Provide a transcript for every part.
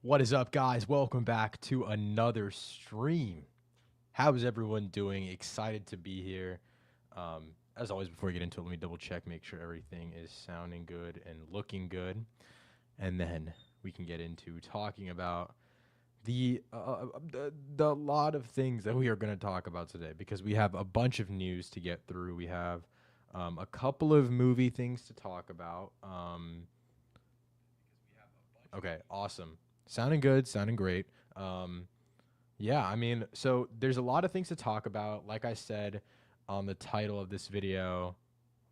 What is up, guys? Welcome back to another stream. How is everyone doing? Excited to be here. As always, before we get into it, let me double check, make sure everything is sounding good and looking good. And then we can get into talking about the lot of things that we are going to talk about today because we have a bunch of news to get through. We have a couple of movie things to talk about. Okay, awesome. Sounding good, sounding great. Um, yeah, I mean, so there's a lot of things to talk about. Like I said on the title of this video,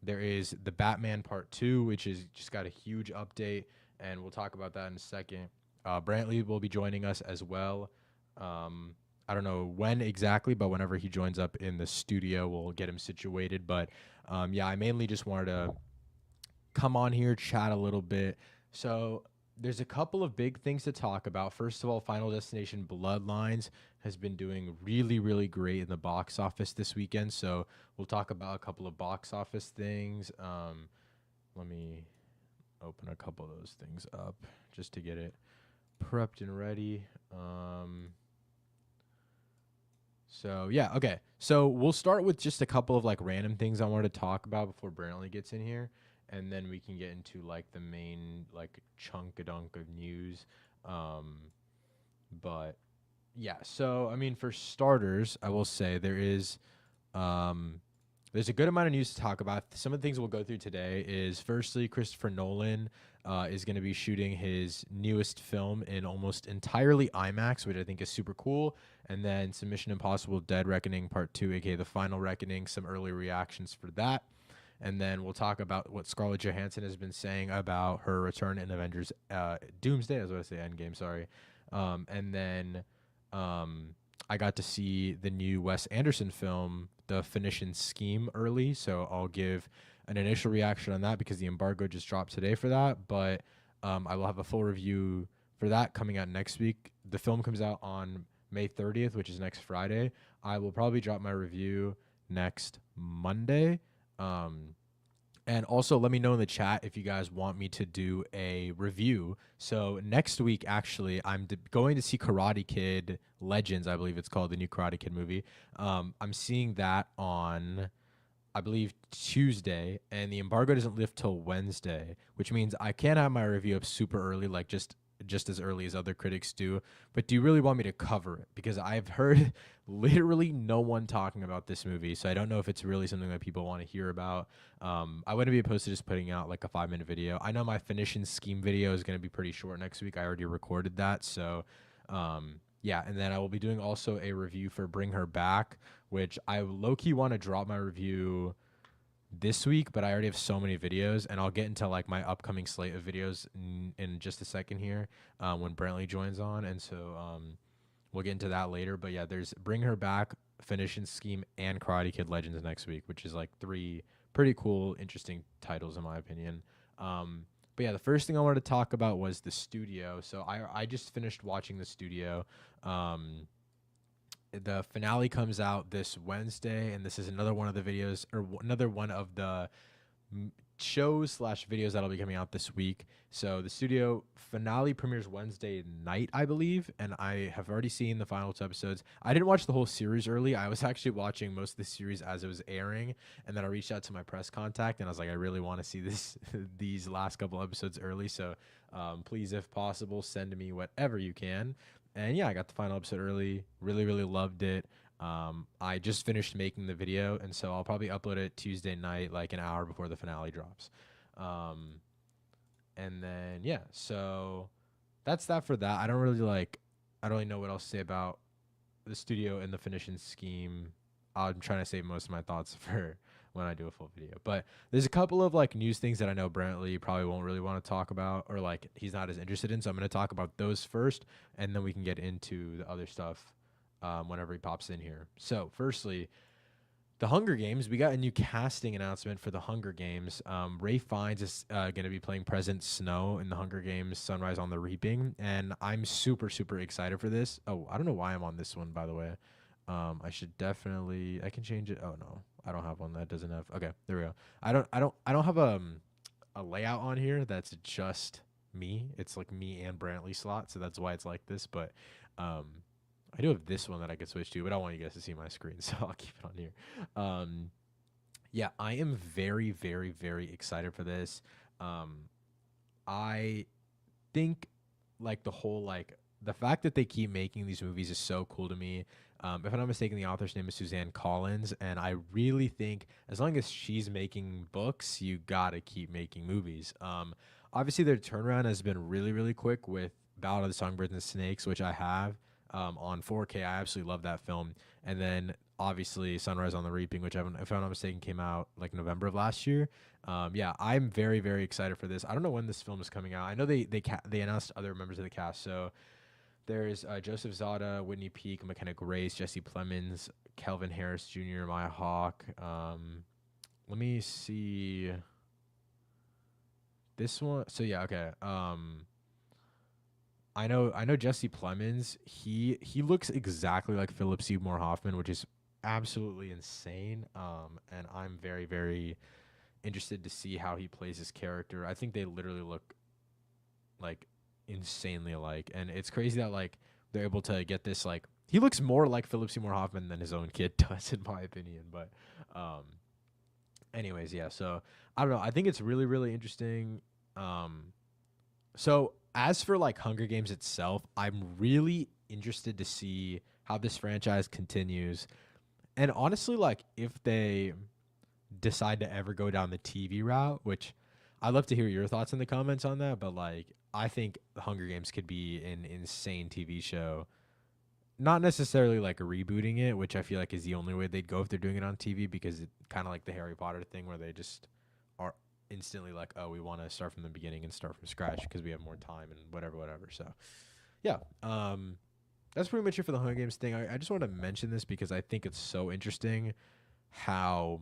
there is the Batman Part 2, which is just got a huge update, and we'll talk about that in a second. Brantley will be joining us as well. Um, I don't know when exactly, but whenever he joins up in the studio, we'll get him situated. But yeah, I mainly just wanted to come on here, chat a little bit. So there's a couple of big things to talk about. First of all, Final Destination Bloodlines has been doing really, really great in the box office this weekend. So we'll talk about a couple of box office things. Let me open a couple of those things up just to get it prepped and ready. So yeah, okay. So we'll start with just a couple of like random things I wanted to talk about before Brantley gets in here, and then we can get into like the main like chunk a dunk of news. Um, but yeah, so I mean, for starters, I will say um, there's a good amount of news to talk about. Some of the things we'll go through today is firstly, Christopher Nolan is going to be shooting his newest film in almost entirely IMAX, which I think is super cool. And then some Mission Impossible Dead Reckoning Part 2, aka The Final Reckoning, some early reactions for that. And then we'll talk about what Scarlett Johansson has been saying about her return in Avengers Doomsday. I was going to say Endgame, sorry. And then um, I got to see the new Wes Anderson film, The Finishing Scheme, early. So I'll give an initial reaction on that because the embargo just dropped today for that. But I will have a full review for that coming out next week. The film comes out on May 30th, which is next Friday. I will probably drop my review next Monday. Um, and also, let me know in the chat if you guys want me to do a review. So next week, actually, going to see Karate Kid Legends. I believe it's called, the new Karate Kid movie. I'm seeing that on, I believe, Tuesday, and the embargo doesn't lift till Wednesday, which means I can't have my review up super early, like just as early as other critics do. But do you really want me to cover it? Because I've heard literally no one talking about this movie, so I don't know if it's really something that people want to hear about. I wouldn't be opposed to just putting out like a 5 minute video. I know my finishing scheme video is going to be pretty short next week. I already recorded that, so yeah. And then I will be doing also a review for Bring Her Back, which I low key want to drop my review this week, but I already have so many videos, and I'll get into like my upcoming slate of videos in just a second here when Brantley joins on, and so we'll get into that later. But yeah, there's Bring Her Back, Finishing Scheme, and Karate Kid Legends next week, which is like three pretty cool, interesting titles in my opinion. But yeah, the first thing I wanted to talk about was the studio. So I just finished watching the studio. Um, the finale comes out this Wednesday, and this is another one of the videos or another one of the shows slash videos that'll be coming out this week. So the studio finale premieres Wednesday night, I believe, and I have already seen the final 2 episodes. I didn't watch the whole series early. I was actually watching most of the series as it was airing, and then I reached out to my press contact, and I was like, I really want to see this these last couple episodes early. So please, if possible, send me whatever you can. And yeah, I got the final episode early. Really, really loved it. I just finished making the video, and so I'll probably upload it Tuesday night, like an hour before the finale drops. Um, and then yeah, so that's that for that. I don't really know what else to say about the studio and the finishing scheme. I'm trying to save most of my thoughts for when I do a full video. But there's a couple of like news things that I know Brantley probably won't really want to talk about, or like he's not as interested in. So I'm going to talk about those first, and then we can get into the other stuff whenever he pops in here. So firstly, the Hunger Games. We got a new casting announcement for the Hunger Games. Ray Fiennes is going to be playing President Snow in the Hunger Games: Sunrise on the Reaping, and I'm super super excited for this. Oh, I don't know why I'm on this one, by the way. I should definitely. I can change it. Oh no, I don't have one that doesn't have. Okay, there we go. I don't have a layout on here that's just me. It's like me and Brantley slot, so that's why it's like this. But I do have this one that I could switch to, but I want you guys to see my screen, so I'll keep it on here. Yeah, I am very, very, very excited for this. Um, I think like the whole like the fact that they keep making these movies is so cool to me. If I'm not mistaken, the author's name is Suzanne Collins, and I really think as long as she's making books, you gotta keep making movies. Obviously, their turnaround has been really, really quick with Ballad of the Songbirds and Snakes, which I have on 4K. I absolutely love that film, and then obviously Sunrise on the Reaping, which if I'm not mistaken came out like November of last year. Yeah, I'm very, very excited for this. I don't know when this film is coming out. I know they announced other members of the cast. So there's Joseph Zada, Whitney Peak, McKenna Grace, Jesse Plemons, Kelvin Harris Jr., Maya Hawke. Let me see this one. So yeah, okay. I know Jesse Plemons. He looks exactly like Philip Seymour Hoffman, which is absolutely insane. And I'm very, very interested to see how he plays his character. I think they literally look like insanely alike, and it's crazy that like they're able to get this like he looks more like Philip Seymour Hoffman than his own kid does, in my opinion. But um, anyways, yeah. So I don't know. I think it's really, really interesting. So as for like Hunger Games itself, I'm really interested to see how this franchise continues. And honestly, like if they decide to ever go down the TV route, which I'd love to hear your thoughts in the comments on that, but like I think the Hunger Games could be an insane TV show. Not necessarily like rebooting it, which I feel like is the only way they'd go if they're doing it on TV, because it kind of like the Harry Potter thing where they just are instantly like, oh, we want to start from the beginning and start from scratch because we have more time and whatever, whatever. So, yeah, that's pretty much it for the Hunger Games thing. I just want to mention this because I think it's so interesting how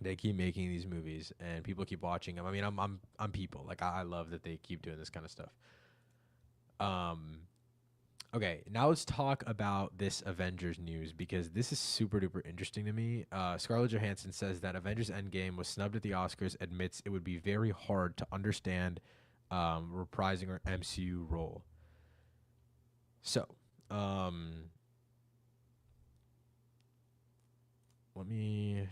they keep making these movies and people keep watching them. I mean, I'm people like I love that they keep doing this kind of stuff. Um, okay, now let's talk about this Avengers news because this is super duper interesting to me. Scarlett Johansson says that Avengers Endgame was snubbed at the Oscars. Admits it would be very hard to understand reprising her MCU role. So, um, let me.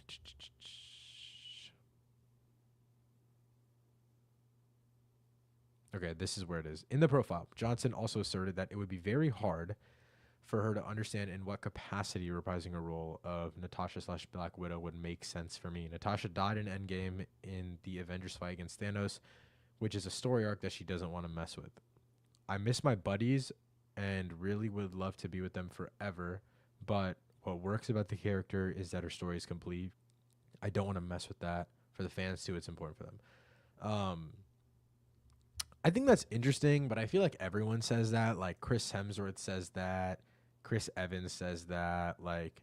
Okay, this is where it is. In the profile, Johnson also asserted that it would be very hard for her to understand in what capacity reprising a role of Natasha slash Black Widow would make sense for me. Natasha died in Endgame in the Avengers fight against Thanos, which is a story arc that she doesn't want to mess with. I miss my buddies and really would love to be with them forever, but what works about the character is that her story is complete. I don't want to mess with that. For the fans too, it's important for them. Um, I think that's interesting, but I feel like everyone says that. Like Chris Hemsworth says that, Chris Evans says that. Like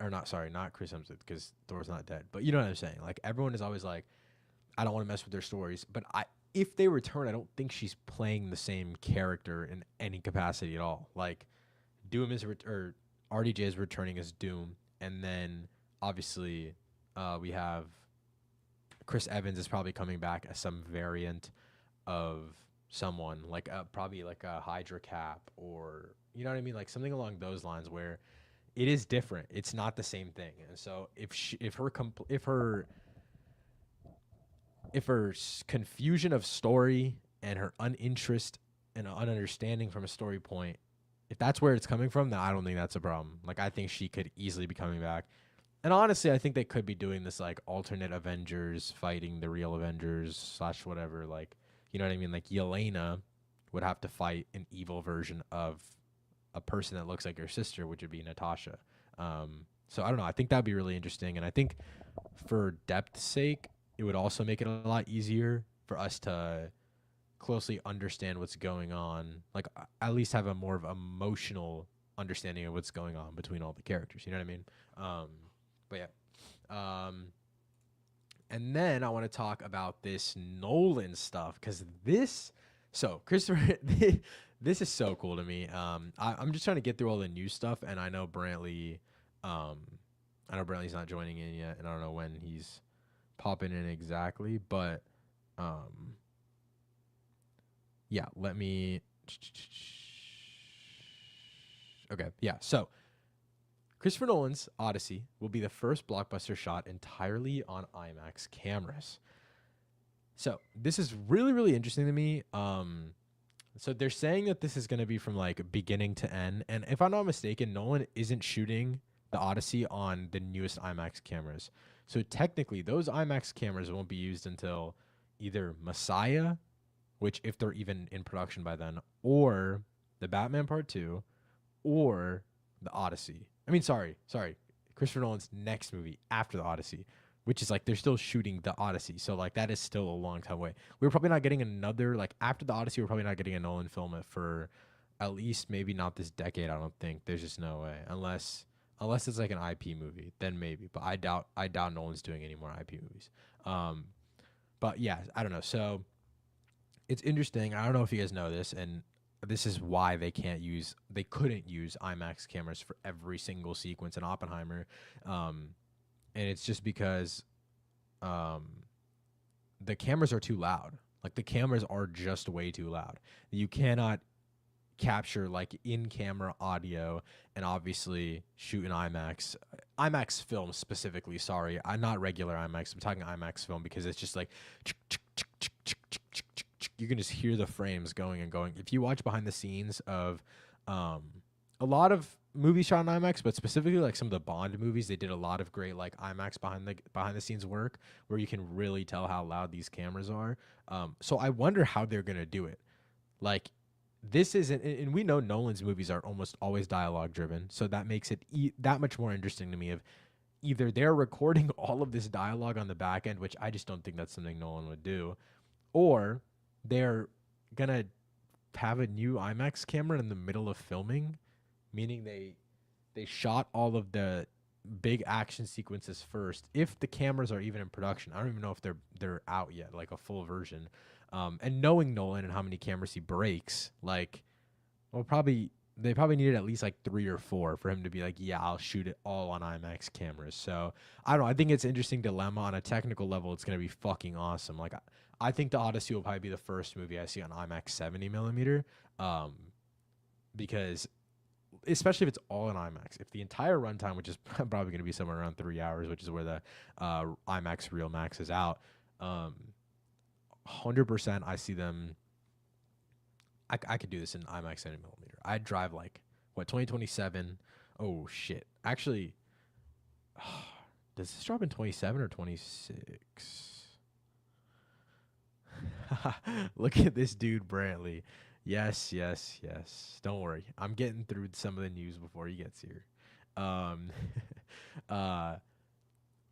or not, sorry, not Chris Hemsworth because Thor's not dead. But you know what I'm saying. Like everyone is always like, I don't want to mess with their stories. But if they return, I don't think she's playing the same character in any capacity at all. Like Doom is or RDJ is returning as Doom, and then obviously we have Chris Evans is probably coming back as some variant of someone like probably like a Hydra Cap, or you know what I mean, like something along those lines where it is different. It's not the same thing. And so if her confusion of story and her uninterest and ununderstanding from a story point, if that's where it's coming from, then I don't think that's a problem. Like I think she could easily be coming back. And honestly, I think they could be doing this like alternate Avengers fighting the real Avengers slash whatever. Like, you know what I mean? Like Yelena would have to fight an evil version of a person that looks like her sister, which would be Natasha. So I don't know. I think that'd be really interesting. And I think for depth's sake, it would also make it a lot easier for us to closely understand what's going on. Like at least have a more of emotional understanding of what's going on between all the characters. You know what I mean? But yeah. And then I want to talk about this Nolan stuff because so Christopher, this is so cool to me. I'm just trying to get through all the new stuff, and um, I know Brantley's not joining in yet, and I don't know when he's popping in exactly, but yeah, let me. Okay, yeah. So Christopher Nolan's Odyssey will be the first blockbuster shot entirely on IMAX cameras. So this is really, really interesting to me. So they're saying that this is going to be from like beginning to end, and if I'm not mistaken, Nolan isn't shooting the Odyssey on the newest IMAX cameras. So technically, those IMAX cameras won't be used until either Messiah, which if they're even in production by then, or the Batman Part 2, or the Odyssey. I mean, sorry, Christopher Nolan's next movie after the Odyssey, which is like they're still shooting the Odyssey. So like that is still a long time away. We're probably not getting another like after the Odyssey. We're probably not getting a Nolan film for at least maybe not this decade. I don't think there's just no way unless it's like an IP movie, then maybe. But I doubt Nolan's doing any more IP movies. Um, but yeah, I don't know. So it's interesting. I don't know if you guys know this, and this is why they couldn't use IMAX cameras for every single sequence in Oppenheimer, and it's just because um, the cameras are too loud. Like the cameras are just way too loud. You cannot capture like in-camera audio and obviously shoot in IMAX film specifically. Sorry, I'm not regular IMAX. I'm talking IMAX film because it's just like you can just hear the frames going and going. If you watch behind the scenes of um, a lot of movies shot in IMAX, but specifically like some of the Bond movies, they did a lot of great like IMAX behind the scenes work where you can really tell how loud these cameras are. So I wonder how they're gonna do it. Like this isn't, and we know Nolan's movies are almost always dialogue driven, so that makes it that much more interesting to me. Of either they're recording all of this dialogue on the back end, which I just don't think that's something Nolan would do, or they're gonna have a new IMAX camera in the middle of filming, meaning they shot all of the big action sequences first. If the cameras are even in production, I don't even know if they're out yet, like a full version. And knowing Nolan and how many cameras he breaks, like, well, they probably needed at least like 3 or 4 for him to be like, yeah, I'll shoot it all on IMAX cameras. So I don't know. I think it's an interesting dilemma on a technical level. It's gonna be fucking awesome. Like I think the Odyssey will probably be the first movie I see on IMAX 70 millimeter, because especially if it's all in IMAX. If the entire runtime, which is probably going to be somewhere around 3 hours, which is where the IMAX Real Max is out, 100% I see them. I could do this in IMAX 70 millimeter. I'd drive like, what, 2027? Oh, shit. Actually, does this drop in 27 or 26? Look at this dude, Brantley. Yes, yes, yes. Don't worry. I'm getting through some of the news before he gets here. Um, uh,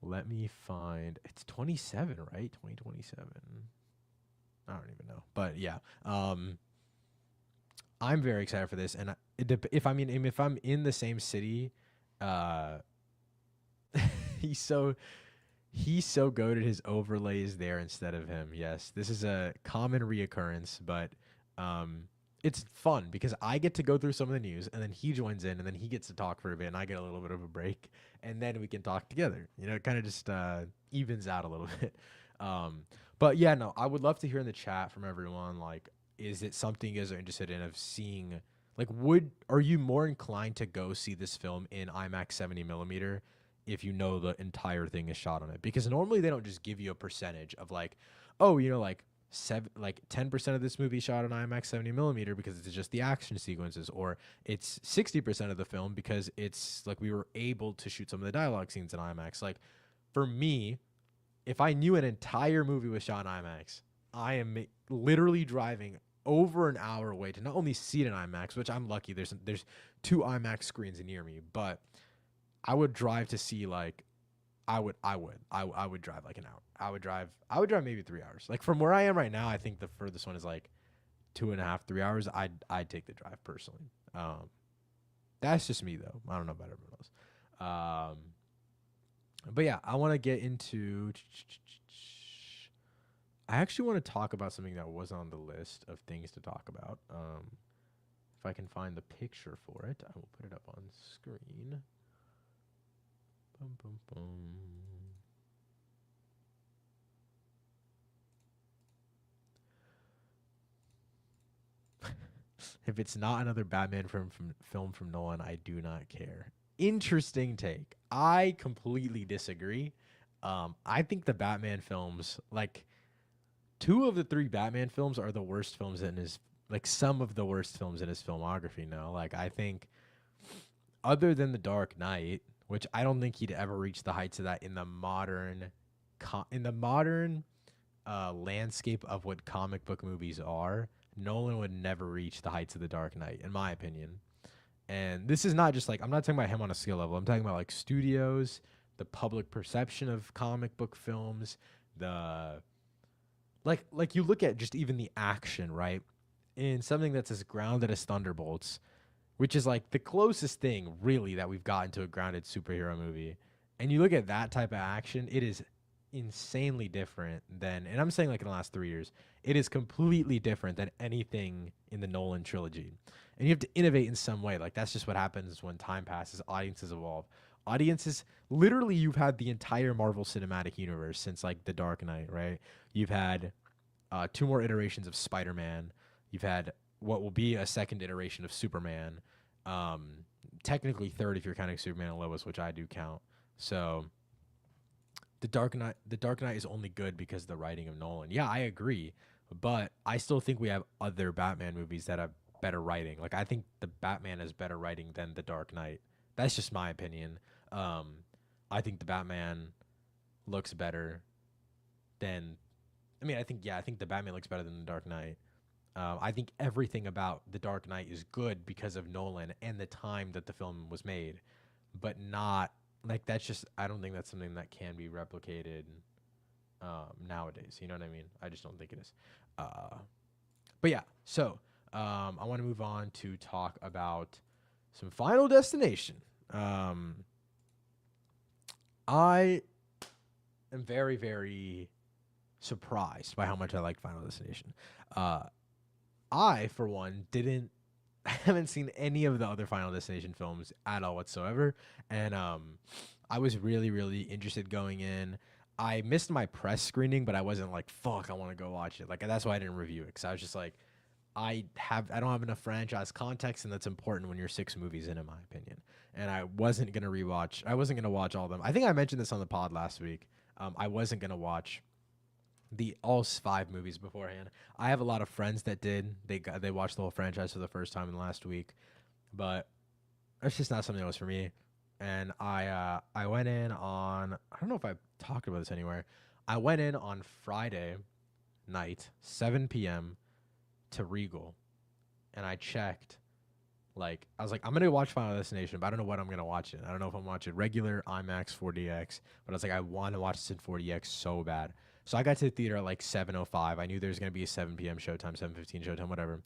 let me find. It's 27, right? 2027. I don't even know, but yeah. I'm very excited for this, and if I'm in the same city, uh, he's so He's so goated his overlays there instead of him. Yes, this is a common reoccurrence, but it's fun because I get to go through some of the news, and then he joins in, and then he gets to talk for a bit, and I get a little bit of a break, and then we can talk together. You know, it kind of just evens out a little bit. But yeah, no, I would love to hear in the chat from everyone. Like, is it something you guys are interested in of seeing? Like, are you more inclined to go see this film in IMAX 70 millimeter if you know the entire thing is shot on it? Because normally they don't just give you a percentage of like, oh, like 10% of this movie shot on IMAX 70 millimeter because it's just the action sequences, or it's 60% of the film because it's like we were able to shoot some of the dialogue scenes in IMAX. Like for me, if I knew an entire movie was shot in IMAX, I am literally driving over an hour away to not only see it in IMAX, which I'm lucky there's 2 IMAX screens near me, but I would drive to see like I would drive like an hour. I would drive maybe 3 hours. Like from where I am right now, I think the furthest one is like 2.5, 3 hours. I'd take the drive personally. That's just me though. I don't know about everyone else. But yeah, I want to get into. I actually want to talk about something that was on the list of things to talk about. If I can find the picture for it, I will put it up on screen. Bum, bum, bum. If it's not another Batman film from Nolan, I do not care. Interesting take. I completely disagree. I think the Batman films, like two of the three Batman films, are the worst films in his, like some of the worst films in his filmography. No, like I think other than The Dark Knight, which I don't think he'd ever reach the heights of that in the modern, landscape of what comic book movies are. Nolan would never reach the heights of The Dark Knight, in my opinion. And this is not just like, I'm not talking about him on a skill level. I'm talking about like studios, the public perception of comic book films, the like you look at just even the action, right? In something that's as grounded as Thunderbolts, which is like the closest thing really that we've gotten to a grounded superhero movie. And you look at that type of action, it is insanely different than, and I'm saying like in the last 3 years, it is completely different than anything in the Nolan trilogy. And you have to innovate in some way. Like that's just what happens when time passes, audiences evolve. Audiences, literally, you've had the entire Marvel Cinematic Universe since like The Dark Knight, right? You've had two more iterations of Spider-Man. You've had what will be a second iteration of Superman. Technically third if you're counting Superman and Lois, which I do count. So the Dark Knight is only good because of the writing of Nolan. Yeah, I agree, but I still think we have other Batman movies that have better writing. Like I think the Batman has better writing than the Dark Knight. That's just my opinion. Um, I think the Batman looks better than. I mean, I think the Batman looks better than the Dark Knight. I think everything about The Dark Knight is good because of Nolan and the time that the film was made, but not like that's just. I don't think that's something that can be replicated nowadays. You know what I mean? I just don't think it is. But yeah, so I want to move on to talk about some Final Destination. I am very, very surprised by how much I liked Final Destination. I, for one, didn't. I haven't seen any of the other Final Destination films at all whatsoever, and I was really, really interested going in. I missed my press screening, but I wasn't like, "Fuck, I want to go watch it." Like that's why I didn't review it because I was just like, I don't have enough franchise context, and that's important when you're 6 movies in my opinion. And I wasn't gonna rewatch. I wasn't gonna watch all of them. I think I mentioned this on the pod last week. I wasn't gonna watch the all 5 movies beforehand. I have a lot of friends that did. They watched the whole franchise for the first time in the last week, but it's just not something that was for me. And I went in on, I don't know if I talked about this anywhere. I went in on Friday night, 7 p.m. to Regal, and I checked. Like I was like, I'm gonna watch Final Destination, but I don't know what I'm gonna watch it. I don't know if I'm watching regular IMAX 4DX, but I was like, I want to watch this in 4DX so bad. So I got to the theater at like 7:05. I knew there was gonna be a 7 p.m. showtime, 7:15 showtime, whatever.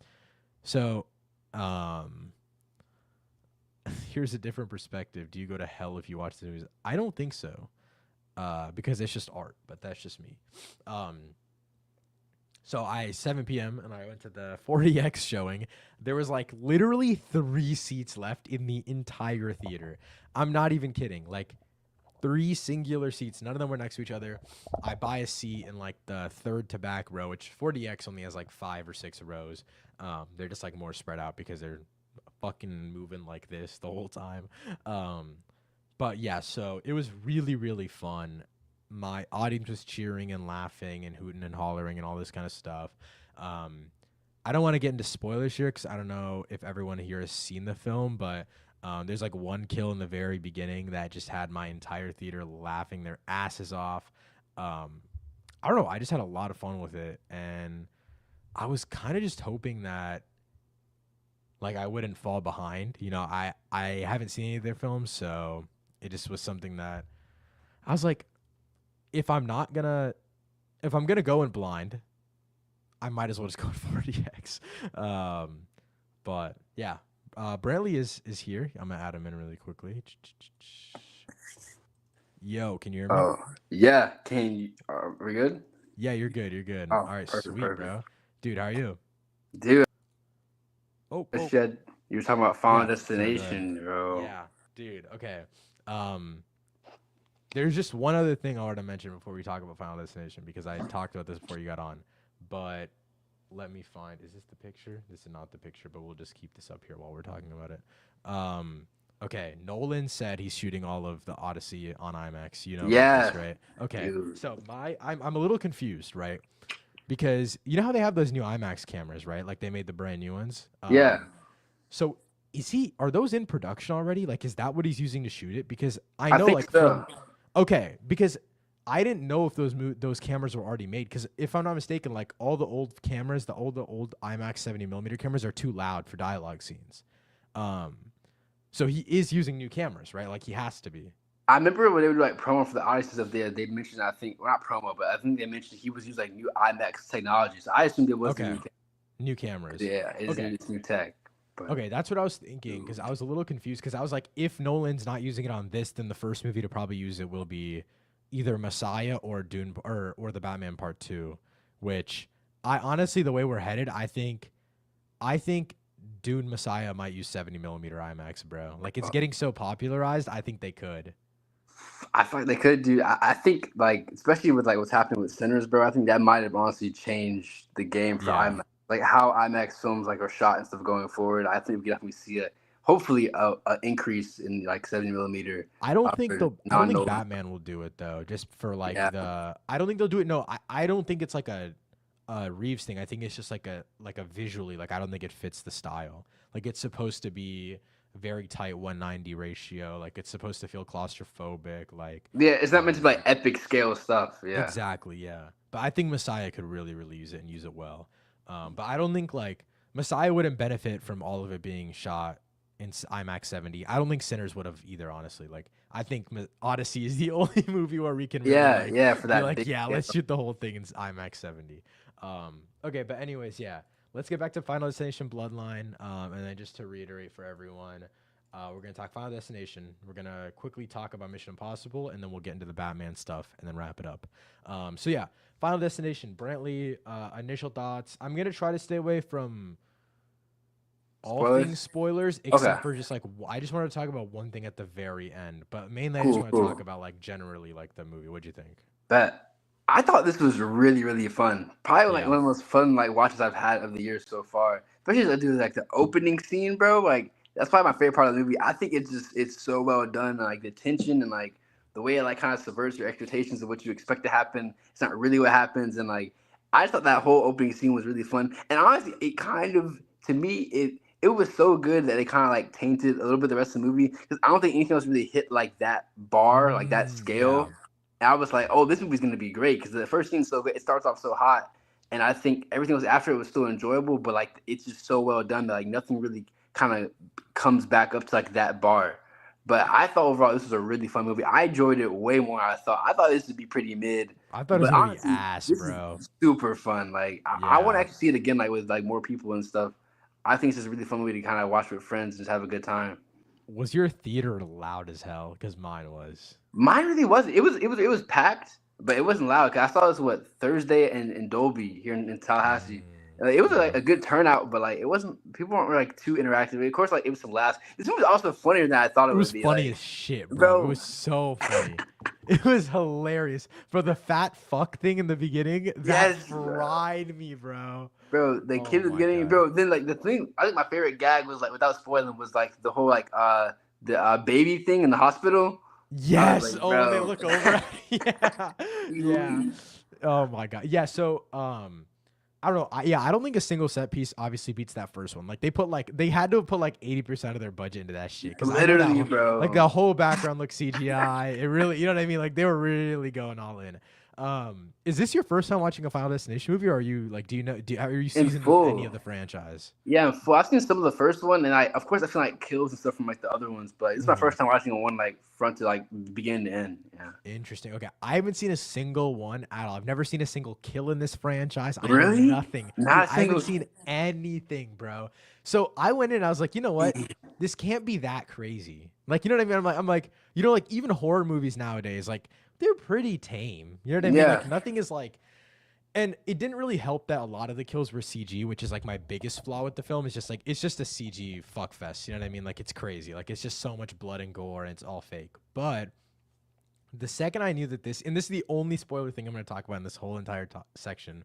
So, here's a different perspective. Do you go to hell if you watch the movies? I don't think so, because it's just art. But that's just me. So 7 p.m. and I went to the 4DX showing. There was like literally 3 seats left in the entire theater. I'm not even kidding. Like 3 singular seats. None of them were next to each other. I buy a seat in like the third to back row, which 4DX only has like 5 or 6 rows. They're just like more spread out because they're fucking moving like this the whole time. But yeah, so it was really, really fun. My audience was cheering and laughing and hooting and hollering and all this kind of stuff. I don't want to get into spoilers here because I don't know if everyone here has seen the film, but there's like one kill in the very beginning that just had my entire theater laughing their asses off. I don't know. I just had a lot of fun with it, and I was kind of just hoping that like I wouldn't fall behind. You know, I haven't seen any of their films, so it just was something that I was like, if I'm gonna go in blind, I might as well just go with 4DX. But yeah, Brantley is here. I'm gonna add him in really quickly. Yo, can you hear me? Oh, yeah. Can you, are we good? Yeah, you're good. You're good. Oh, All right, perfect, sweet, perfect. bro. Dude, how are you? Dude, Oh, I oh, said you were talking about Final yeah. Sorry, go ahead. Destination, bro. Yeah, dude. Okay. Um, there's just one other thing I want to mention before we talk about Final Destination because I talked about this before you got on, but let me find. Is this the picture? This is not the picture, but we'll just keep this up here while we're talking about it. Okay. Nolan said he's shooting all of the Odyssey on IMAX. You know about this, Yeah, right? Okay. dude. So I'm a little confused, right? Because you know how they have those new IMAX cameras, right? Like they made the brand new ones. Yeah, So are those in production already? Like, is that what he's using to shoot it? Because I I know, think like, so. okay, because I didn't know if those cameras were already made. Because if I'm not mistaken, like all the old cameras, the old IMAX 70mm cameras are too loud for dialogue scenes. Um, so he is using new cameras, right? Like he has to be. I remember when they would like promo for the Odyssey stuff there, they mentioned, I think, well, not promo, but I think they mentioned he was using like new IMAX technology. So I assumed it was the Okay, new new cameras. yeah, Okay. it's new tech. But Okay, that's what I was thinking because I was a little confused because I was like, if Nolan's not using it on this, then the first movie to probably use it will be either Messiah or Dune or the Batman Part Two, which I honestly, the way we're headed, I think Dune Messiah might use 70mm IMAX, bro. Like it's getting so popularized, I think they could. I feel like they could do. I think like especially with like what's happening with Sinners, bro. I think that might have honestly changed the game for Yeah. IMAX. Like how IMAX films like are shot and stuff going forward. I think we can definitely see hopefully a increase in like 70mm for I don't think non-Nolan. Batman will do it though, just for like Yeah, I don't think they'll do it. No, I don't think it's like a Reeves thing. I think it's just like a visually, like I don't think it fits the style. Like it's supposed to be very tight 190 ratio. Like it's supposed to feel claustrophobic. Like yeah. It's not meant to be like um epic scale stuff. Yeah, exactly, yeah. But I think Messiah could really use it and use it well. But I don't think like Messiah wouldn't benefit from all of it being shot in IMAX 70. I don't think Sinners would have either, honestly. Like I think Odyssey is the only movie where we can really yeah, like yeah. For be that like, big yeah, scale. let's shoot the whole thing in IMAX 70. Okay, but anyways, yeah. Let's get back to Final Destination Bloodline. And then just to reiterate for everyone, we're gonna talk Final Destination. We're gonna quickly talk about Mission Impossible, and then we'll get into the Batman stuff, and then wrap it up. So yeah, Final Destination. Brantley, initial thoughts. I'm gonna try to stay away from all things Spoilers. spoilers, Okay, except for just like I just wanted to talk about one thing at the very end, but mainly I just cool, want to talk cool. about like generally like the movie. What'd you think? Bet. I thought this was really, really fun. Probably like Yeah. one of the most fun like watches I've had of the year so far. Especially as I do like the opening scene, bro. Like that's probably my favorite part of the movie. I think it's so well done. Like the tension and like the way it like kind of subverts your expectations of what you expect to happen. It's not really what happens, and like I just thought that whole opening scene was really fun. And honestly, it kind of to me it was so good that it kind of like tainted a little bit the rest of the movie because I don't think anything else really hit like that bar, like that Yeah. scale. And I was like, oh, this movie's gonna be great because the first scene's so good. It starts off so hot, and I think everything was after it was still enjoyable, but like it's just so well done that like nothing really kind of comes back up to like that bar. But I thought overall this was a really fun movie. I enjoyed it way more than I thought. I thought this would be pretty mid, I thought it was but gonna be honestly, ass, this is bro. super fun. Like I want to Yeah. actually see it again, like with like more people and stuff. I think it's just a really fun movie to kind of watch with friends and just have a good time. Was your theater loud as hell? Because mine was. Mine really wasn't. It was packed, but it wasn't loud. 'Cause I saw this what Thursday in Dolby here in Tallahassee. It was like Yeah. a good turnout, but like it wasn't. People weren't like too interactive. Of course, like it was some laughs. This movie was also funnier than I thought It it was would be. funny Like, as shit, bro. It bro, was so funny. It was hilarious. For the fat fuck thing in the beginning, that yes, fried me, bro. bro. The Oh kid was my getting, god. bro. Then like the thing, I think my favorite gag was like without spoiling was like the whole like the baby thing in the hospital. I was Yes. like, Oh, when they bro, look over. Yeah. Yeah. Oh my god. Yeah. So, I don't know. Yeah, I don't think a single set piece obviously beats that first one. Like they had to have put like 80% of their budget into that shit because I know that literally, like the bro. whole background looks CGI. It really, you know what I mean? Like they were really going all in. Is this your first time watching a Final Destination movie, or are you like, do you know, are you In seasoned with any of full. the franchise? Yeah, well, I've seen some of the first one, and I, of course, I feel like kills and stuff from like the other ones, but it's my Mhm. first time watching one like front to like beginning to end. Yeah. Interesting. Okay, I haven't seen a single one at all. I've never seen a single kill in this franchise. I know Really? nothing, dude. Not a I haven't single. seen anything, bro. So I went in. I was like, you know what? This can't be that crazy. Like, you know what I mean? I'm like, you know, like even horror movies nowadays, like they're pretty tame. You know what I mean? Yeah. Like nothing is like. And it didn't really help that a lot of the kills were CG, which is like my biggest flaw with the film. It's just like it's just a CG fuck fest. You know what I mean? Like it's crazy. Like it's just so much blood and gore, and it's all fake. But the second I knew that this, and this is the only spoiler thing I'm going to talk about in this whole entire section,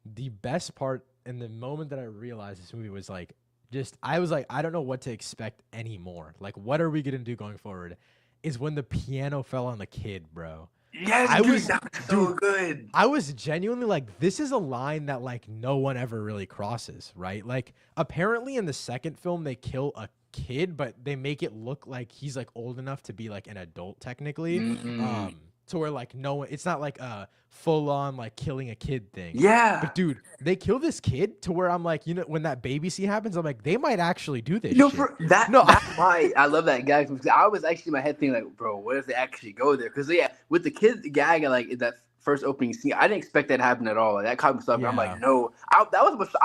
the best part the moment that I realized this movie was like, just I was like, I don't know what to expect anymore. Like, what are we gonna do going forward? Is when the piano fell on the kid, bro. Yes, I dude, was, that was dude, so good. I was genuinely like, this is a line that like no one ever really crosses, right? Like, apparently in the second film they kill a kid, but they make it look like he's like old enough to be like an adult technically. Mm-mm. To where like no one, it's not like a full on like killing a kid thing. Yeah. But dude, they kill this kid to where I'm like, you know, when that baby scene happens, I'm like, they might actually do this You know, shit. for that, No, that's why I love that gag. Because I was actually in my head thinking, like, bro, what if they actually go there? Because yeah, with the kid gag, like in that first opening scene, I didn't expect that to happen at all. Like, that caught me stuff. I'm yeah, like, no, I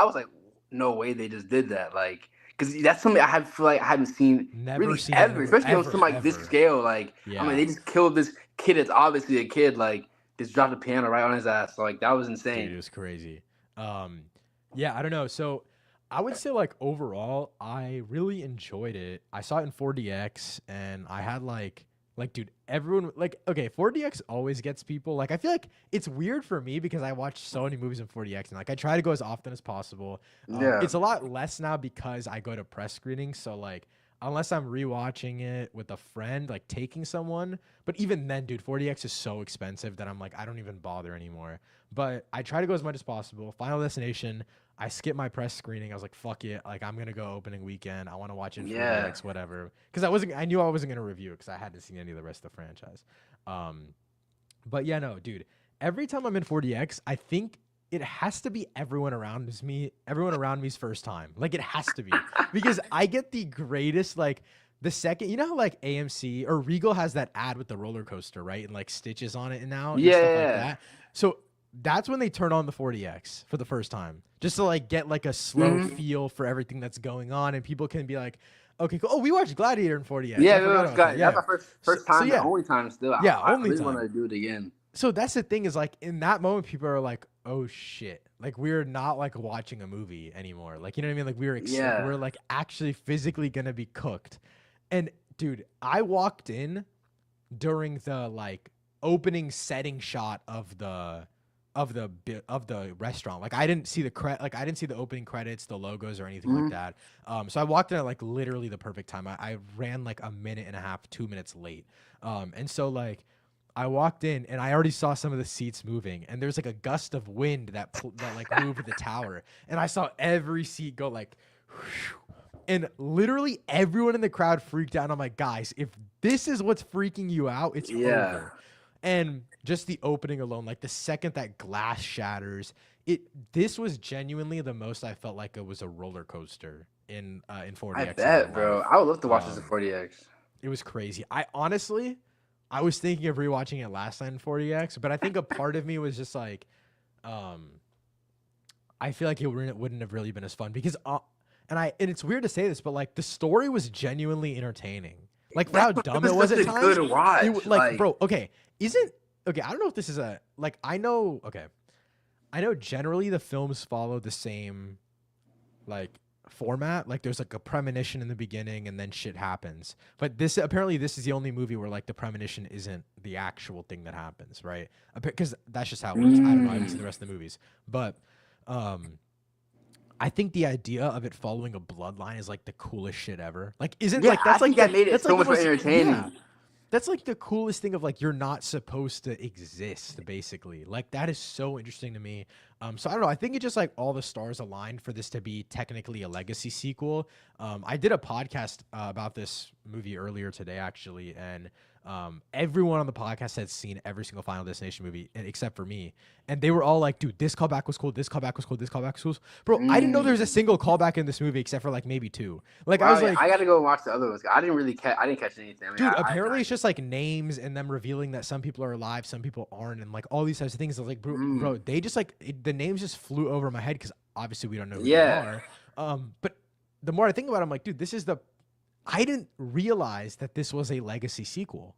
was like, no way they just did that. Like, because that's something I feel like I haven't seen never really seen ever, especially on ever, something like this ever. scale. Like, I mean, Yeah. they just killed this kid. It's obviously a kid. Like, just dropped the piano right on his ass. So, like, that was Dude, insane. it was crazy. Yeah, I don't know. So I would say like overall, I really enjoyed it. I saw it in 4DX, and I had like dude, everyone like okay, 4DX always gets people. Like I feel like it's weird for me because I watch so many movies in 4DX, and like I try to go as often as possible. Yeah. It's a lot less now because I go to press screenings. So like unless I'm rewatching it with a friend, like taking someone. But even then, dude, 4DX is so expensive that I'm like, I don't even bother anymore. But I try to go as much as possible. Final Destination, I skipped my press screening. I was like, fuck it. Like, I'm going to go opening weekend. I want to watch it in Yeah. 4DX, whatever. Because I knew I wasn't going to review it because I hadn't seen any of the rest of the franchise. But yeah, no, dude, every time I'm in 4DX, I think it has to be everyone around me's first time. Like, it has to be. Because I get the greatest, like, the second, you know how like AMC or Regal has that ad with the roller coaster, right? And like stitches on it and now and stuff like Yeah. that. So that's when they turn on the 4DX for the first time, just to like get like a slow feel for everything that's going on, and people can be like, okay, cool. Oh, we watched Gladiator in 4DX. Yeah, I forgot about that. that's my first So time, the yeah, only time still. yeah, I only really want time. to do it again. So that's the thing is like in that moment, people are like, oh shit, like we're not like watching a movie anymore. Like you know what I mean? Like Yeah. we're like actually physically gonna be cooked. And dude, I walked in during the like opening setting shot of the restaurant. Like I didn't see I didn't see the opening credits, the logos or anything like that. So I walked in at like literally the perfect time. I ran like a minute and a half, 2 minutes late. And so like I walked in and I already saw some of the seats moving, and there's like a gust of wind that like moved the tower, and I saw every seat go like and literally everyone in the crowd freaked out. I'm like, guys, if this is what's freaking you out, it's over. And just the opening alone, like the second that glass shatters, this was genuinely the most I felt like it was a roller coaster in 4DX. I bet, bro. I would love to watch this in 4DX. It was crazy. I was thinking of rewatching it last night in 4DX, but I think a part of me was just like, I feel like it wouldn't have really been as fun because, and it's weird to say this, but like the story was genuinely entertaining. Like for how dumb it was at times. Good watch. Like, bro, okay, I don't know if this is I know generally the films follow the same like format. Like there's like a premonition in the beginning and then shit happens. But this is the only movie where like the premonition isn't the actual thing that happens, right? Because that's just how it works. I don't know. I haven't seen the rest of the movies, but I think the idea of it following a bloodline is like the coolest shit ever. Like, that made it so much more entertaining. Yeah, that's like the coolest thing of like you're not supposed to exist, basically. Like that is so interesting to me. So I don't know. I think it just like all the stars aligned for this to be technically a legacy sequel. I did a podcast about this movie earlier today, actually, and everyone on the podcast had seen every single Final Destination movie except for me, and they were all like, "Dude, this callback was cool. This callback was cool. This callback was cool." Bro, I didn't know there was a single callback in this movie except for like maybe 2. Like I was like, I gotta go and watch the other ones. I didn't catch anything. I mean, dude, apparently it's just like names and them revealing that some people are alive, some people aren't, and like all these types of things. I was like, bro, they just like the names just flew over my head because obviously we don't know who they are. But the more I think about it, I'm like, dude, I didn't realize that this was a legacy sequel.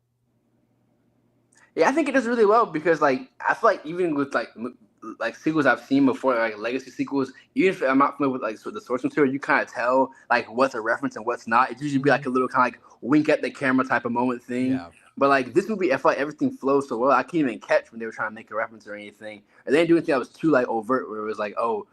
Yeah, I think it does really well because like I feel like even with like sequels I've seen before, like legacy sequels, even if I'm not familiar with like the source material, you kind of tell like what's a reference and what's not. It usually be like a little kind of like wink at the camera type of moment thing. Yeah. But like this movie, I feel like everything flows so well. I can't even catch when they were trying to make a reference or anything. And they didn't do anything that was too like overt, where it was like, oh,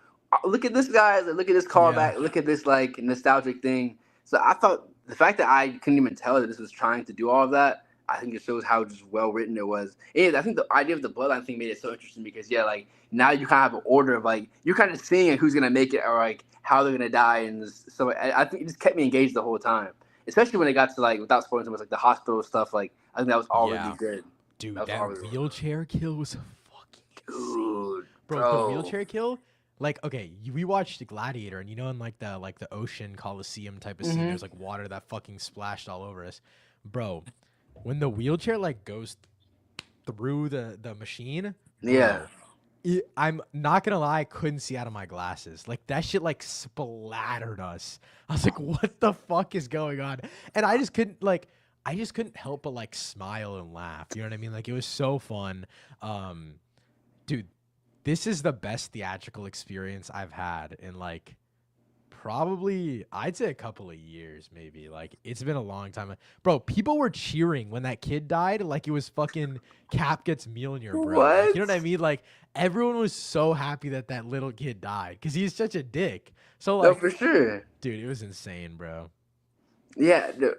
look at this, guys. Look at this Yeah. callback. Look at this like nostalgic thing. So I thought the fact that I couldn't even tell that this was trying to do all of that, I think it shows how just well written it was. And I think the idea of the bloodline thing made it so interesting because yeah, like now you kind of have an order of like you're kind of seeing who's gonna make it or like how they're gonna die, and so I think it just kept me engaged the whole time. Especially when it got to like without spoiling too much, like the hospital stuff. Like I think that was all really Yeah. good. Dude, That was all that really well wheelchair kill was fucking insane. done. Dude, Bro, the bro. wheelchair kill, like, okay, we watched Gladiator, and you know, in like the ocean Coliseum type of scene, Mm-hmm. there's like water that fucking splashed all over us. Bro, when the wheelchair like goes through the machine, Yeah. bro, I'm not gonna lie, I couldn't see out of my glasses. Like that shit like splattered us. I was like, what the fuck is going on? And I just couldn't help but like smile and laugh. You know what I mean? Like it was so fun. Um, dude, this is the best theatrical experience I've had in like probably I'd say a couple of years maybe. Like it's been a long time. Bro, people were cheering when that kid died like it was fucking Cap gets Mjolnir, bro. Like you know What? what I mean? Like everyone was so happy that that little kid died cuz he's such a dick. So No, like, for sure. dude, it was insane, bro. Yeah, dude,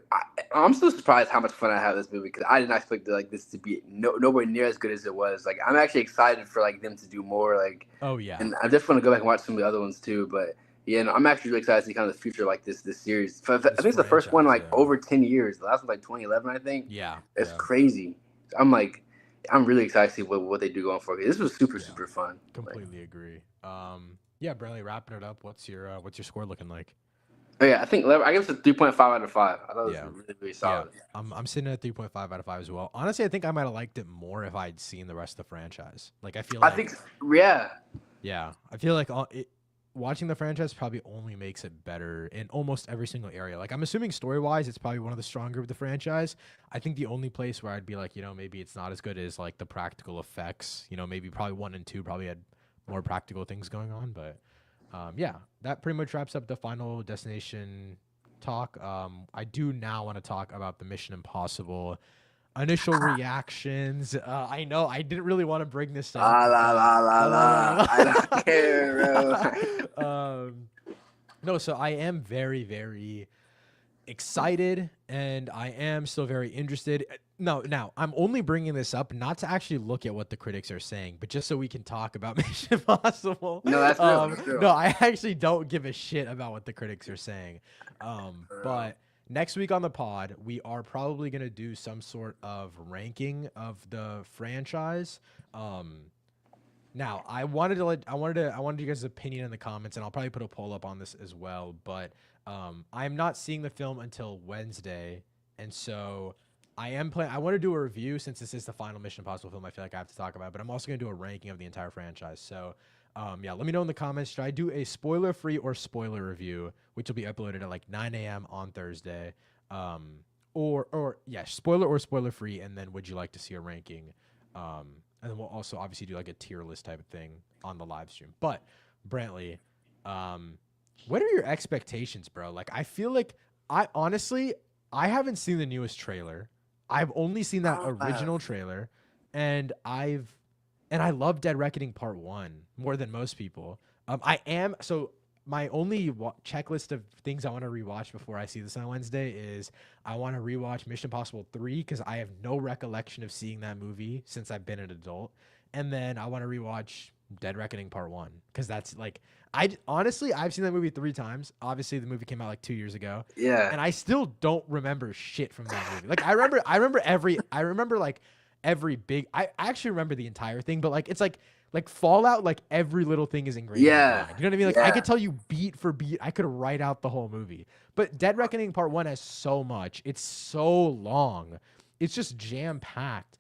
I'm still surprised how much fun I had with this movie because I did not expect like this to be nowhere near as good as it was. Like I'm actually excited for like them to do more. Like, Oh yeah. and I just want to go back and watch some of the other ones too. But yeah, no, I'm actually really excited to see kind of the future like this series. I think This it's the first one in, franchise, like yeah. over 10 years. The last one like 2011, I think. Yeah, It's yeah. crazy. I'm like, I'm really excited to see what they do going forward. This was super Yeah. super fun. Like, Completely agree. Yeah, Bradley, wrapping it up. What's your score looking like? but yeah, I think I give it a 3.5 out of 5. I thought it was Yeah. really really Yeah, solid. I'm sitting at 3.5 out of 5 as well. Honestly, I think I might have liked it more if I'd seen the rest of the franchise. Like, I feel I like, think yeah. yeah, I feel like watching the franchise probably only makes it better in almost every single area. Like, I'm assuming story wise, it's probably one of the stronger of the franchise. I think the only place where I'd be like, maybe it's not as good is like the practical effects. Maybe probably 1 and 2 probably had more practical things going on. But yeah, that pretty much wraps up the Final Destination talk. I do now want to talk about the Mission Impossible initial reactions. I know I didn't really want to bring this up, La la but la la la. I don't care, bro. no. So I am very, very excited, and I am still very interested. No, now I'm only bringing this up not to actually look at what the critics are saying, but just so we can talk about Mission Impossible. No, that's real. That's real. No, I actually don't give a shit about what the critics are saying. But next week on the pod, we are probably gonna do some sort of ranking of the franchise. Now I wanted you guys' opinion in the comments, and I'll probably put a poll up on this as well. But I'm not seeing the film until Wednesday, and so I am planning. I want to do a review since this is the final Mission Impossible film. I feel like I have to talk about it, but I'm also gonna do a ranking of the entire franchise. So, yeah, let me know in the comments. Should I do a spoiler-free or spoiler review, which will be uploaded at like 9 a.m. on Thursday? Or yeah, spoiler or spoiler-free, and then would you like to see a ranking? And then we'll also obviously do like a tier list type of thing on the live stream. But Brantley, what are your expectations, bro? Like, I feel like I honestly I haven't seen the newest trailer. I've only seen that original trailer, and I love Dead Reckoning Part 1 more than most people. My only checklist of things I want to rewatch before I see this on Wednesday is I want to rewatch Mission Impossible 3 because I have no recollection of seeing that movie since I've been an adult. And then I want to rewatch Dead Reckoning Part 1 because that's like, honestly, I've seen that movie 3 times. Obviously, the movie came out like 2 years ago. Yeah. And I still don't remember shit from that movie. Like, I remember like every big, I actually remember the entire thing, but like, it's like Fallout, like every little thing is ingrained in my Yeah. mind. You know what I mean? Like I Yeah. could tell you beat for beat. I could write out the whole movie. But Dead Reckoning Part 1 has so much. It's so long. It's just jam-packed.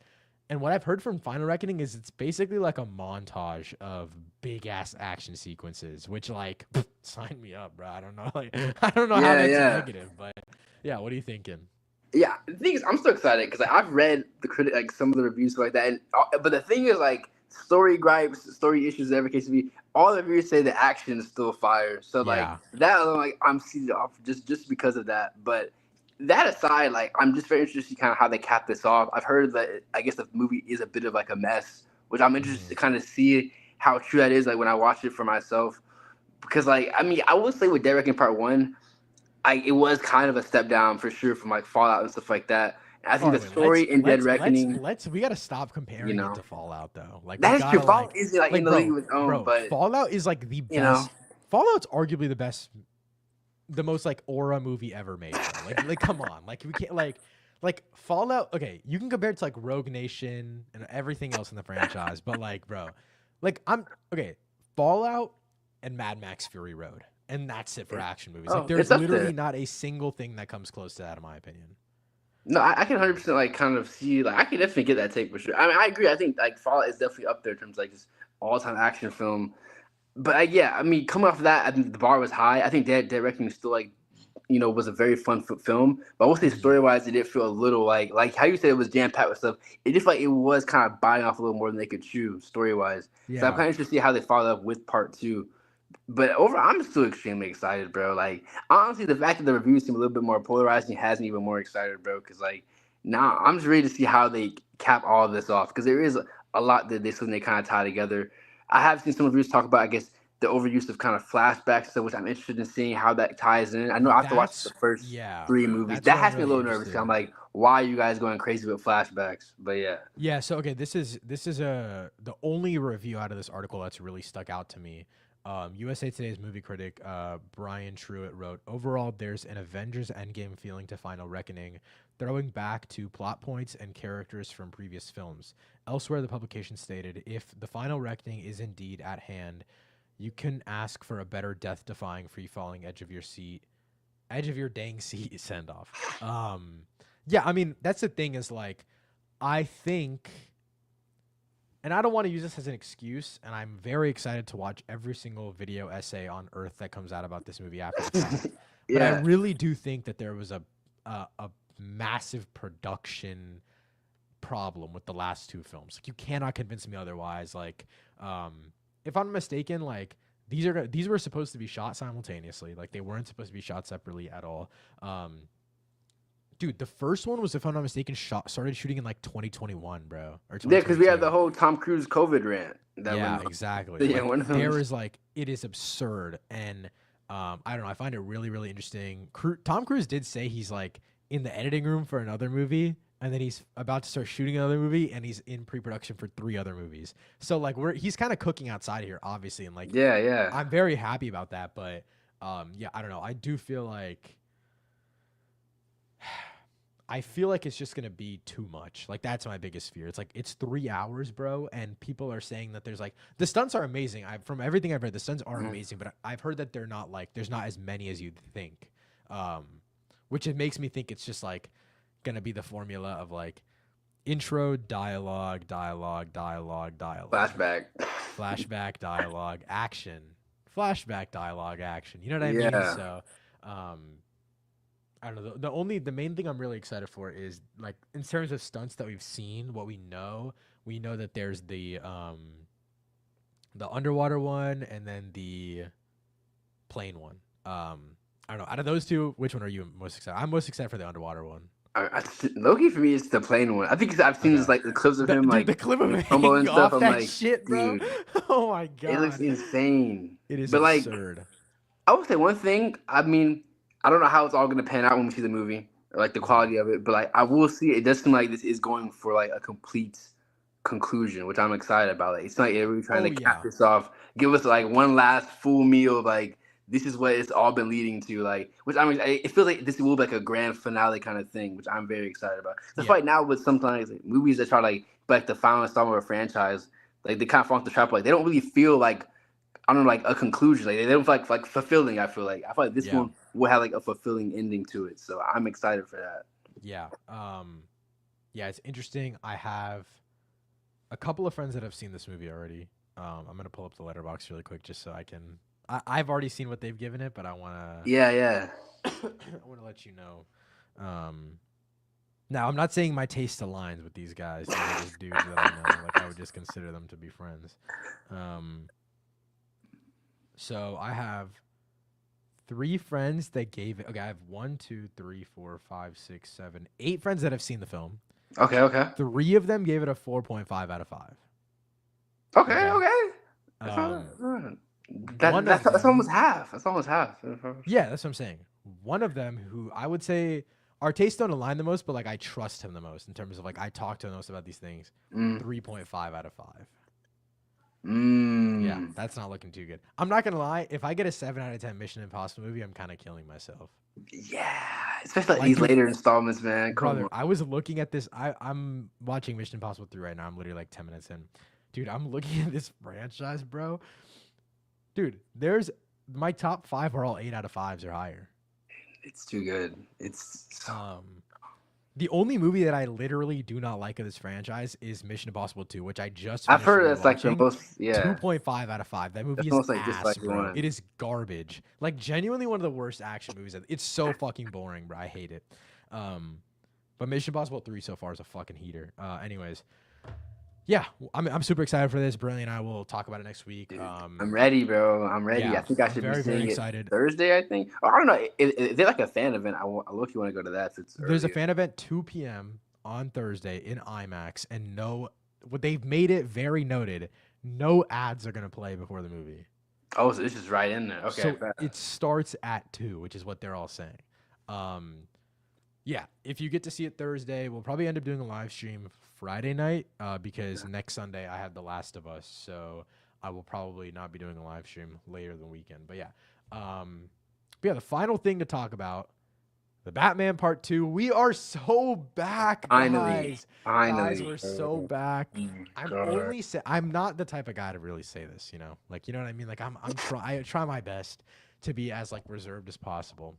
And what I've heard from Final Reckoning is it's basically like a montage of big ass action sequences, which like sign me up, bro. I don't know. Like I don't know how Yeah, that's yeah. negative, but yeah, what are you thinking? Yeah, the thing is, I'm so excited because like, I've read like some of the reviews like that, and but the thing is, like story gripes, story issues, whatever case may be, all the reviews say the action is still fire. So like Yeah. that, like I'm seated off just because of that. But that aside, like I'm just very interested in kind of how they cap this off. I've heard that I guess the movie is a bit of like a mess, which I'm interested to kind of see how true that is. Like when I watch it for myself. because like I mean I would say with Dead Reckoning Part One, it was kind of a step down for sure from like Fallout and stuff like that. And I All think right, the wait. Story in Dead Reckoning, We gotta stop you comparing it know, to Fallout though. Like we that is true. gotta Fallout is like in the league bro, of its own, bro. but Fallout is like the you know, best. Fallout's arguably the most like aura movie ever made. Bro. Like come on, like we can't like Fallout. Okay, you can compare it to like Rogue Nation and everything else in the franchise, but like, bro, like I'm okay. Fallout and Mad Max Fury Road, and that's it for action movies. Like oh, there's it's up literally there. not a single thing that comes close to that, in my opinion. No, I can 100% like kind of see like I can definitely get that take for sure. I mean, I agree. I think like Fallout is definitely up there in terms of like just all time action film. But yeah, I mean, coming off of that, I think the bar was high. I think Dead Reckoning still like was a very fun film. But I will say Mhm. story wise, it did feel a little like how you said it was jam packed with stuff. It just like it was kind of biting off a little more than they could chew story wise. So I'm Yeah. kind of interested to see how they follow up with part two. But overall, I'm still extremely excited, bro. Like honestly, the fact that the reviews seem a little bit more polarizing has me even more excited, bro. Because like now I'm just ready to see how they cap all of this off. Because there is a lot that they kind of tie together. I have seen some reviews talk about, I guess, the overuse of kind of flashbacks stuff, which I'm interested in seeing how that ties in. I know I have to watch the That's first yeah. three movies. That's That where I'm has me a really little nervous. 'Cause interested. I'm like, why are you guys going crazy with flashbacks? But yeah, Yeah, so okay, this is the only review out of this article that's really stuck out to me. USA Today's movie critic Brian Truitt wrote, "Overall, there's an Avengers Endgame feeling to Final Reckoning, throwing back to plot points and characters from previous films." Elsewhere, the publication stated, "If the Final Reckoning is indeed at hand, you can ask for a better death-defying, free-falling edge of your dang seat send off." Yeah, I mean that's the thing is like I think, and I don't want to use this as an excuse, and I'm very excited to watch every single video essay on Earth that comes out about this movie after the fact. But I yeah, really do think that there was a massive production problem with the last two films. Like you cannot convince me otherwise. Like, if I'm mistaken, like these were supposed to be shot simultaneously. Like they weren't supposed to be shot separately at all. Dude, the first one was, if I'm not mistaken, started shooting in like 2021, bro, or yeah, because we had the 2022. whole Tom Cruise COVID rant that Yeah, went on. exactly. Yeah, Like one of there those. is like it is absurd, and I don't know. I find it really, really interesting. Tom Cruise did say he's like in the editing room for another movie, and then he's about to start shooting another movie, and he's in pre-production for 3 other movies. So like he's kind of cooking outside here, obviously, and like Yeah, yeah. I'm very happy about that. But yeah, I don't know. I do feel like I feel like it's just gonna be too much. Like that's my biggest fear. It's like it's 3 hours, bro, and people are saying that there's like the stunts are amazing. From everything I've read, the stunts are Mhm. amazing, but I've heard that they're not like there's not as many as you'd think, um, which it makes me think it's just like gonna be the formula of like intro, dialogue, dialogue, dialogue, dialogue, Flashback. flashback, dialogue, action, flashback, dialogue, action. You know what I mean? Yeah. So. I don't know. The main thing I'm really excited for is like in terms of stunts that we've seen, what we know that there's the underwater one and then the plane one. I don't know. Out of those two, which one are you most excited? I'm most excited for the underwater one. Loki for me is the plain one. I think 'cause I've seen Okay. just like the clips of him Dude, like the clip of him fumbling hanging and stuff. off I'm that like, shit, bro. dude, Oh my it looks god. insane. It is But like, absurd. I would say one thing. I mean, I don't know how it's all gonna pan out when we see the movie, or like the Mhm. quality of it. But like, I will see it. Does seem like this is going for like a complete conclusion, which I'm excited about. Like, it's not like they're really trying Oh to cap yeah. this off. Give us like one last full meal of like this is what it's all been leading to. Like, which I mean, it feels like this will be like a grand finale kind of thing, which I'm very excited about. So Yeah. right now with sometimes like, movies that try to like be like the final installment of a franchise, like they kind of fall into the trap. Like they don't really feel like I don't know, like a conclusion. Like they don't feel like fulfilling. I feel like this Yeah. one will have like a fulfilling ending to it. So I'm excited for that. Yeah. Yeah, it's interesting. I have a couple of friends that have seen this movie already. I'm gonna pull up the letterbox really quick just so I can. I've already seen what they've given it, but I wanna Yeah, yeah. I wanna let you know. Now I'm not saying my taste aligns with these guys. These are just dudes that I know. Like I would just consider them to be friends. So I have 3 friends that gave it. Okay, I have 8 friends that have seen the film. Okay, okay. 3 of them gave it a 4.5 out of 5. Okay, Okay. okay. That's Um, not bad. One of That's them, almost half. That's almost half. yeah, that's what I'm saying. One of them who I would say our tastes don't align the most, but like I trust him the most in terms of like I talk to him the most about these things. Mm. 3.5 out of 5. Yeah, Mm. that's not looking too good. I'm not gonna lie. If I get a 7 out of 10 Mission Impossible movie, I'm kind of killing myself. Yeah, especially like Like, these dude, later installments, man. Come brother, on. I was looking at this. I'm watching Mission Impossible 3 right now. I'm literally like 10 minutes in. Dude, I'm looking at this franchise, bro. Dude, there's my top 5 are all 8 out of 5s or higher. It's too good. It's so. The only movie that I literally do not like of this franchise is Mission Impossible 2, which I just I've finished heard that's like the rewatching. most. Yeah, 2.5 out of 5. That movie that's is almost like just ass, like bro. one. It is garbage. Like genuinely one of the worst action movies. It's so fucking boring, bro. I hate it. But Mission Impossible 3 so far is a fucking heater. Anyways, yeah, I'm super excited for this. Brilliant. And I will talk about it next week. Dude, I'm ready, bro. I'm ready. Yeah, I think I I'm should very, be very seeing it excited. Thursday. I think. Or, I don't know. If they're like a fan event, I look. You want to go to that? If it's There's a earlier. fan event 2 p.m. on Thursday in IMAX, and what they've made it very noted. No ads are gonna play before the movie. Oh, so this is right in there. Okay. So it starts at 2, which is what they're all saying. Yeah, if you get to see it Thursday, we'll probably end up doing a live stream Friday night because next Sunday I have The Last of Us, so I will probably not be doing a live stream later in the weekend. But yeah, the final thing to talk about, the Batman Part 2. We are so back, Finally. guys, we're so back. God. I'm not the type of guy to really say this, like, you know what I mean? Like I try my best to be as like reserved as possible,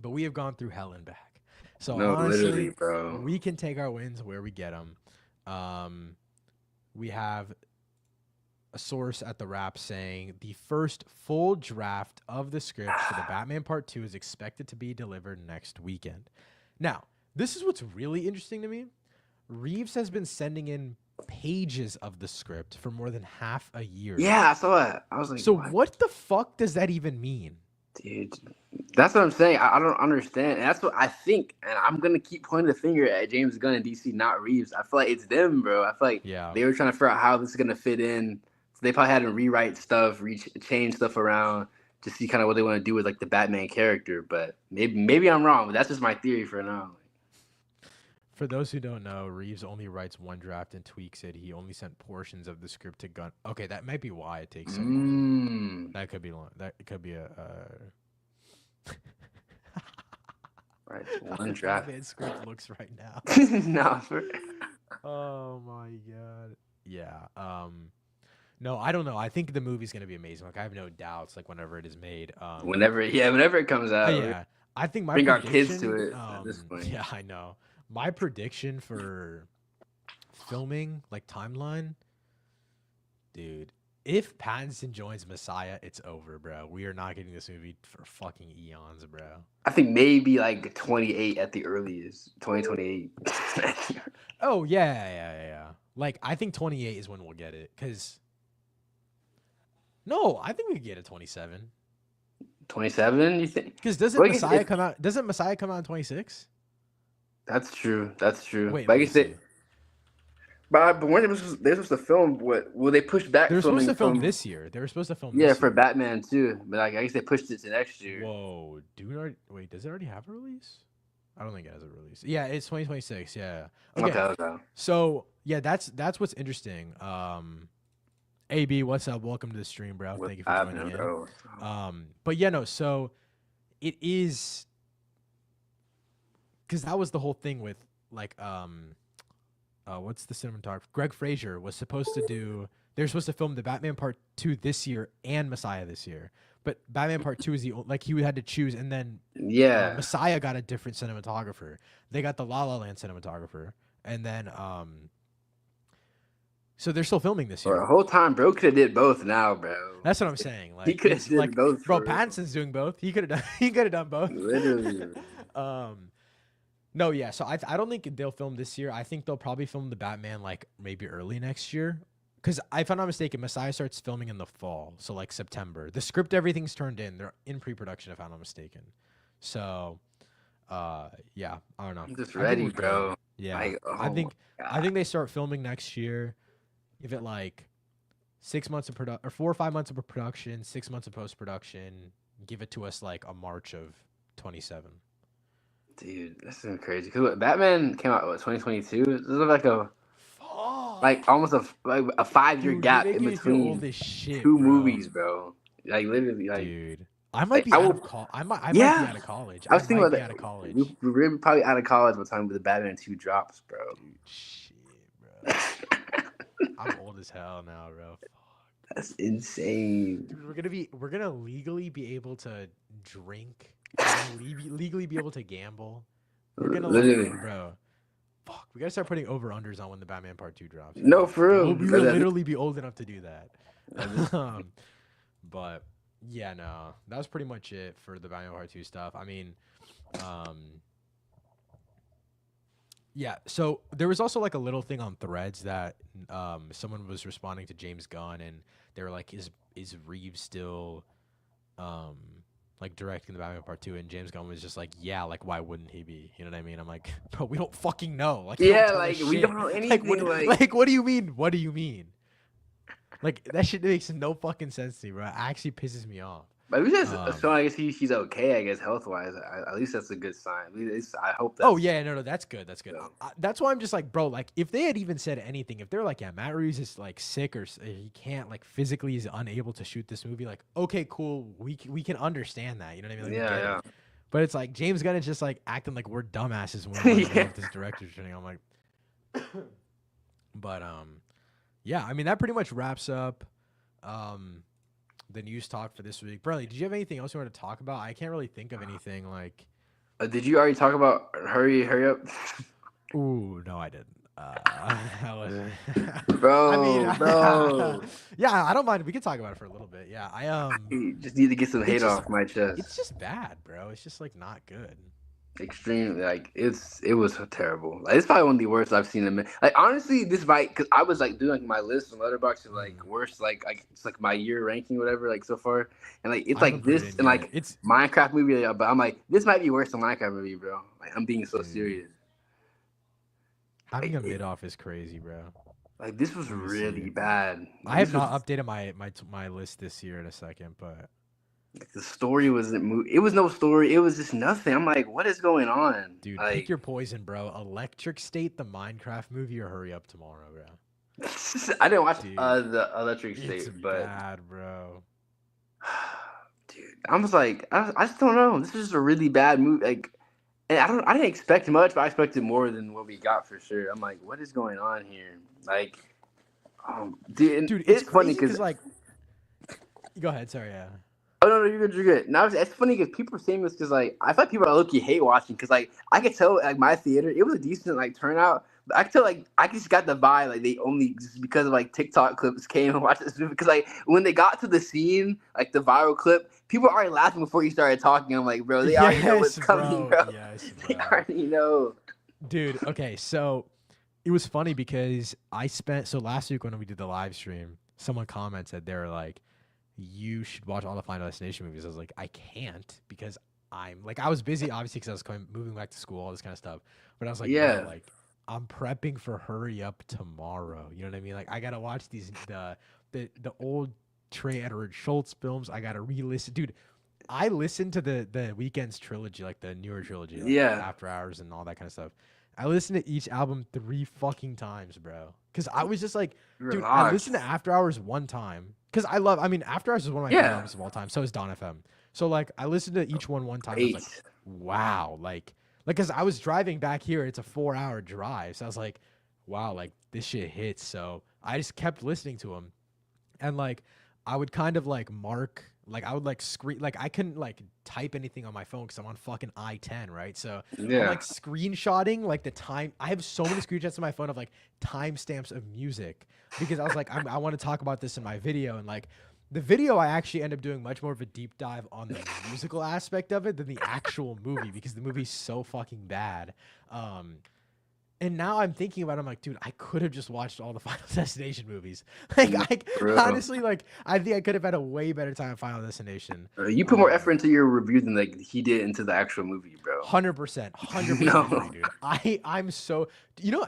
but we have gone through hell and back. So No, literally, honestly, bro. we can take our wins where we get them. We have a source at the Wrap saying the first full draft of the script for the Batman Part 2 is expected to be delivered next weekend. Now, this is what's really interesting to me. Reeves has been sending in pages of the script for more than half a year. Yeah, I saw that. I was like, so what the fuck does that even mean? Dude, that's what I'm saying. I don't understand. And that's what I think. And I'm going to keep pointing the finger at James Gunn and DC, not Reeves. I feel like it's them, bro. I feel like they were trying to figure out how this is going to fit in. So they probably had to rewrite stuff, change stuff around to see kind of what they want to do with like the Batman character. But maybe I'm wrong, but that's just my theory for now. For those who don't know, Reeves only writes one draft and tweaks it. He only sent portions of the script to Gunn. Okay, that might be why it takes so long. That could be long. That could be a. Right, one draft. Batman script looks right now. No. Oh my god. Yeah. No, I don't know. I think the movie's gonna be amazing. Like I have no doubts. Like whenever it is made. Whenever it comes out. Yeah. I think my bring our kids to it at this point. Yeah, I know. My prediction for filming, like timeline, dude, if Pattinson joins Messiah, it's over, bro. We are not getting this movie for fucking eons, bro. I think maybe like 28 at the earliest, 2028. Oh, yeah. Like, I think 28 is when we'll get it, because... No, I think we could get it 27. 27, you think? Because doesn't Messiah come out in 26? That's true. Wait, but I guess but when they're supposed to film, what will they push back? They're supposed to film this year. They were supposed to film. Yeah, for Batman too. But like, I guess they pushed it to next year. Whoa, wait, does it already have a release? I don't think it has a release. Yeah, it's 2026. Yeah. Okay. So yeah, that's what's interesting. AB, what's up? Welcome to the stream, bro. Thank you for joining in. But yeah, no. So it is. Because that was the whole thing with like what's the cinematographer? Greg Fraser was supposed to do. They're supposed to film the Batman Part 2 this year and Messiah this year, but Batman Part 2 is he had to choose, and then Messiah got a different cinematographer. They got the La La Land cinematographer, and then so they're still filming this year. The whole time, bro could have did both. Now, bro. That's what I'm saying. Like he could have did both. Bro, Pattinson's doing both. He could have done both. Literally. No, yeah. So I don't think they'll film this year. I think they'll probably film the Batman like maybe early next year. Because if I'm not mistaken, Messiah starts filming in the fall, so like September. The script, everything's turned in. They're in pre-production, if I'm not mistaken. So, yeah, I don't know. I'm just ready, bro. Yeah, I think they start filming next year. Give it like 6 months of production, or 4 or 5 months of production, 6 months of post production. Give it to us like a March of 27. Dude, this is crazy. Cause Batman came out what 2022. This is like a Fuck. almost a 5 year Dude, you're gap in making me feel old between as shit, two bro. movies, bro. Like literally, Dude, I might like be I out will. of college. I might be Yeah, out of college. I I was thinking might about be that. out of We college. we're probably out of college by the time the Batman 2 drops, bro. Dude, shit, bro. I'm old as hell now, bro. Fuck. That's insane. Dude, we're gonna legally be able to drink. We're gonna legally be able to gamble. We're gonna Literally, bro. Fuck, we gotta start putting over unders on when the Batman Part 2 drops, no, bro. for real. We will literally be old enough to do that. But yeah, no, that was pretty much it for the Batman Part 2 stuff. I mean, um, yeah. So there was also like a little thing on Threads that someone was responding to James Gunn, and they were like, "Is Reeves still um like directing the Batman Part 2?" And James Gunn was just like, "Yeah, like why wouldn't he be?" You know what I mean? I'm like, bro, we don't fucking know. Like, you don't Yeah, tell us like we shit. don't know anything. What do you mean? What do you mean? Like that shit makes no fucking sense to me, bro. It actually pisses me off. But we just Um, so I guess he's okay. I guess health wise, at least that's a good sign. At least I hope Oh that's. yeah, no, that's good. That's good. That's why I'm just like, bro. Like, if they had even said anything, if they're like, yeah, Matt Reeves is like sick or he can't like physically is unable to shoot this movie, like, okay, cool, we can understand that. You know what I mean? Like, we get Yeah, it. But it's like James Gunn is just like acting like we're dumbasses when we know if this director's training. I'm like, but yeah. I mean, that pretty much wraps up the news talk for this week. Bradley, did you have anything else you want to talk about? I can't really think of anything like. Did you already talk about hurry up? Ooh, no, I didn't. I wasn't. Bro, bro. Yeah, I don't mind. We can talk about it for a little bit. Yeah, I just need to get some hate just- off my chest. it's just bad, bro. It's just like not good. Extremely, like it was terrible. Like it's probably one of the worst I've seen in like honestly this might because I was like doing like my list on Letterboxd of like worst like it's like my year ranking whatever like so far and like it's I haven't like put it this in and yet. like It's Minecraft movie but I'm like this might be worse than Minecraft movie, bro. Like I'm being so Dude. serious. having a Like, mid off is crazy, bro. like this was Let me really see. bad. I have This not was- updated my list this year in a second, but like, the story wasn't it was no story. It was just nothing. I'm like, what is going on? dude, like, pick your poison, bro. Electric State, the Minecraft movie, or Hurry Up Tomorrow, bro. I didn't watch Dude, the Electric It's State, but bad, bro. dude, I was like, I just don't know. This is just a really bad movie. Like, and I didn't expect much, but I expected more than what we got for sure. I'm like, what is going on here? Like, dude, Dude, it's crazy funny because like, go ahead. Sorry, yeah. oh no, you're good, you're good. Now it's funny because people are saying this because like I thought people are low-key hate watching because like I could tell like my theater it was a decent like turnout. But I could tell like I just got the vibe like they only just because of like TikTok clips came and watched this movie because like when they got to the scene like the viral clip people were already laughing before you started talking. I'm like, bro, they already know what's coming, bro. Yes, They bro. already know. Dude, okay, so it was funny because so last week when we did the live stream, someone commented they were like, you should watch all the Final Destination movies. I was like, I can't because I was busy obviously because I was moving back to school, all this kind of stuff. But I was like, Yeah. bro, like I'm prepping for Hurry Up Tomorrow. You know what I mean? Like I gotta watch the old Trey Edward Schultz films. I gotta re-listen, dude. I listened to the Weeknd's trilogy, like the newer trilogy, like Yeah. After Hours and all that kind of stuff. I listened to each album 3 fucking times, bro. Cause I was just like, dude, I Relax. listened to After Hours one time. Cause I mean, After Hours is one of my favorite albums of all time. So is Dawn FM. So like, I listened to each one time. I was like, Great. wow, like, cause I was driving back here. It's a 4-hour drive. So I was like, wow, like this shit hits. So I just kept listening to them, and like, I would kind of like mark. Like I would like screen like I couldn't like type anything on my phone because I'm on fucking I-10, right? So I'm Yeah. like screenshotting like the time. I have so many screenshots on my phone of like timestamps of music because I was like I want to talk about this in my video, and like the video I actually end up doing much more of a deep dive on the musical aspect of it than the actual movie because the movie's so fucking bad. And now I'm thinking about it, I'm like, dude, I could have just watched all the Final Destination movies. Like, Bro. honestly, like, I think I could have had a way better time at Final Destination. You put more effort into your review than like he did into the actual movie, bro. 100%. 100% No. agree, dude. I'm so,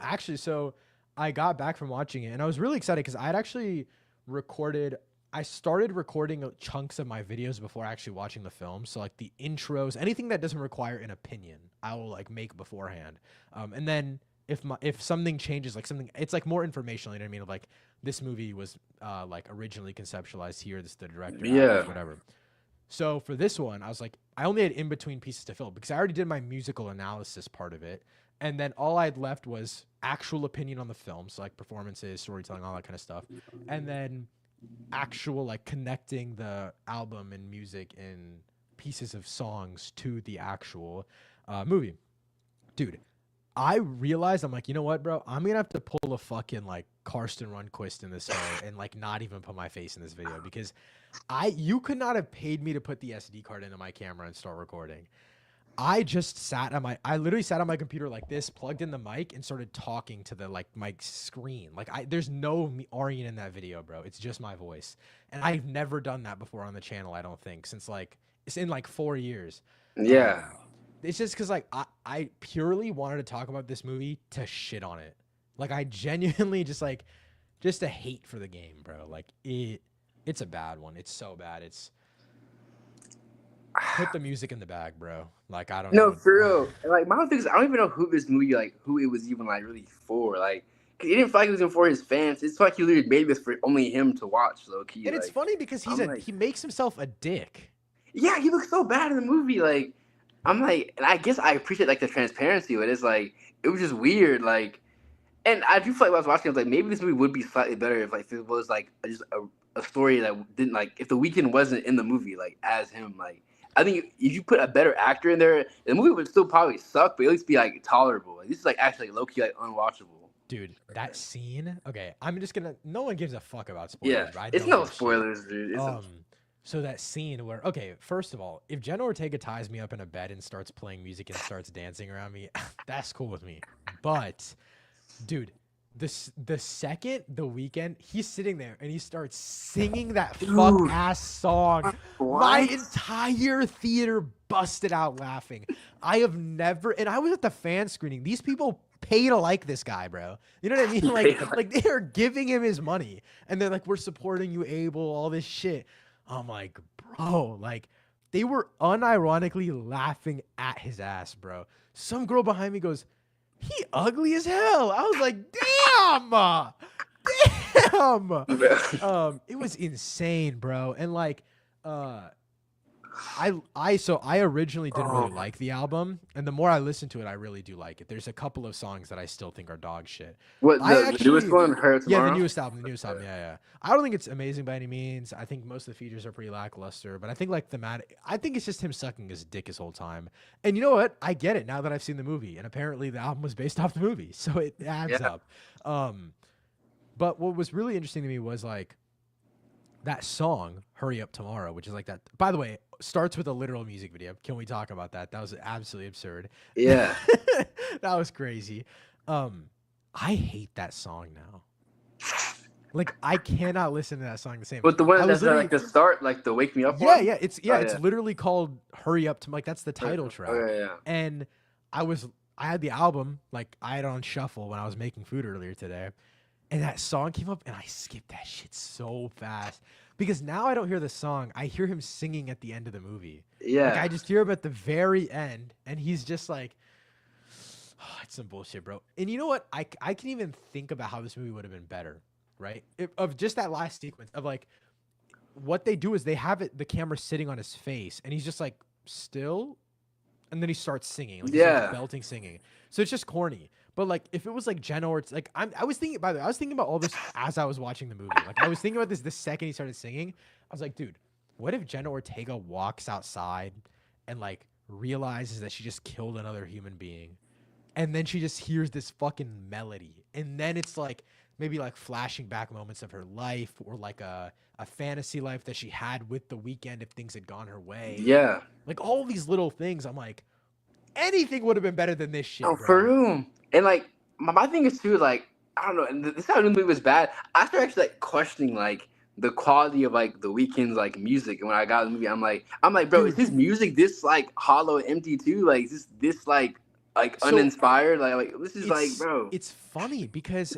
actually, so I got back from watching it and I was really excited because I had actually recorded. I started recording chunks of my videos before actually watching the film. So like the intros, anything that doesn't require an opinion, I will like make beforehand. And then if something changes, like something, it's like more informational. You know what I mean? Of like this movie was like originally conceptualized here. This is the director, Yeah. actors, whatever. So for this one, I was like, I only had in between pieces to fill because I already did my musical analysis part of it. And then all I had left was actual opinion on the film. So like performances, storytelling, all that kind of stuff. And then actual like connecting the album and music and pieces of songs to the actual movie. Dude, I realized I'm like, you know what, bro? I'm gonna have to pull a fucking like Karsten Rundquist in this way and like not even put my face in this video because you could not have paid me to put the SD card into my camera and start recording. I literally sat on my computer like this, plugged in the mic and started talking to the like mic screen. Like there's no Aryan in that video, bro. It's just my voice. And I've never done that before on the channel, I don't think, since like it's in like 4 years. Yeah. It's just because like I purely wanted to talk about this movie to shit on it. Like I genuinely just a hate for the game, bro. Like it's a bad one. It's so bad. It's put the music in the bag, bro. Like I don't know. No, for real. And, like my whole thing is I don't even know who this movie like who it was even like really for. Like, cause it didn't feel like it was even for his fans. It's like he literally made this for only him to watch, low key. And it's funny because he makes himself a dick. Yeah, he looks so bad in the movie. Like, I'm like, and I guess I appreciate like the transparency, but it's like it was just weird. Like, and I do feel like when I was watching, I was like, maybe this movie would be slightly better if like it was like just a story that didn't like if The Weeknd wasn't in the movie like as him. Like, I think if you put a better actor in there, the movie would still probably suck, but at least be like tolerable. Like, this is like actually low key like unwatchable. Dude, that scene. Okay, I'm just gonna. No one gives a fuck about spoilers. Yeah, right? It's no spoilers, dude. So that scene where, okay, first of all, if Jenna Ortega ties me up in a bed and starts playing music and starts dancing around me, that's cool with me. But, dude, the second The Weeknd, he's sitting there and he starts singing that fuck ass song, my entire theater busted out laughing. I have never, and I was at the fan screening. These people pay to like this guy, bro. You know what I mean? Like they're giving him his money, and they're like, "We're supporting you, Abel." All this shit. I'm like, bro, like they were unironically laughing at his ass, bro. Some girl behind me goes, "He ugly as hell." I was like, damn. It was insane, bro. And like, I originally didn't really like the album, and the more I listen to it, I really do like it. There's a couple of songs that I still think are dog shit. What the newest one, Her Tomorrow? Yeah, the newest album. Yeah. I don't think it's amazing by any means. I think most of the features are pretty lackluster, but I think like I think it's just him sucking his dick his whole time. And you know what? I get it now that I've seen the movie, and apparently the album was based off the movie, so it adds up. But what was really interesting to me was like that song, Hurry Up Tomorrow, which is like that. By the way, starts with a literal music video. Can we talk about that? That was absolutely absurd. Yeah. That was crazy. I hate that song now. Like I cannot listen to that song the same. But the one that's like the start, like the Wake Me Up one? Yeah, it's literally called Hurry Up to like that's the title track. Yeah. And I had the album, like I had it on shuffle when I was making food earlier today. And that song came up, and I skipped that shit so fast because now I don't hear the song. I hear him singing at the end of the movie. Yeah, like I just hear him at the very end, and he's just like, oh, it's some bullshit, bro. And you know what? I can even think about how this movie would have been better, right? Of just that last sequence of like, what they do is they have the camera sitting on his face, and he's just like still, and then he starts singing, like he starts belting singing. So it's just corny. But like, if it was like Jenna or like, I was thinking. By the way, I was thinking about all this as I was watching the movie. Like, I was thinking about this the second he started singing. I was like, dude, what if Jenna Ortega walks outside and like realizes that she just killed another human being, and then she just hears this fucking melody, and then it's like maybe like flashing back moments of her life or like a fantasy life that she had with The Weeknd if things had gone her way. Yeah, like all these little things. I'm like, anything would have been better than this shit. Oh, bro. for real. And like my thing is too, like I don't know, and this how the movie was bad. I started actually like questioning like the quality of like The Weeknd's like music. And when I got the movie, I'm like, bro, is his music this like hollow, empty too? Like is this like uninspired? Like this is like, bro. It's funny because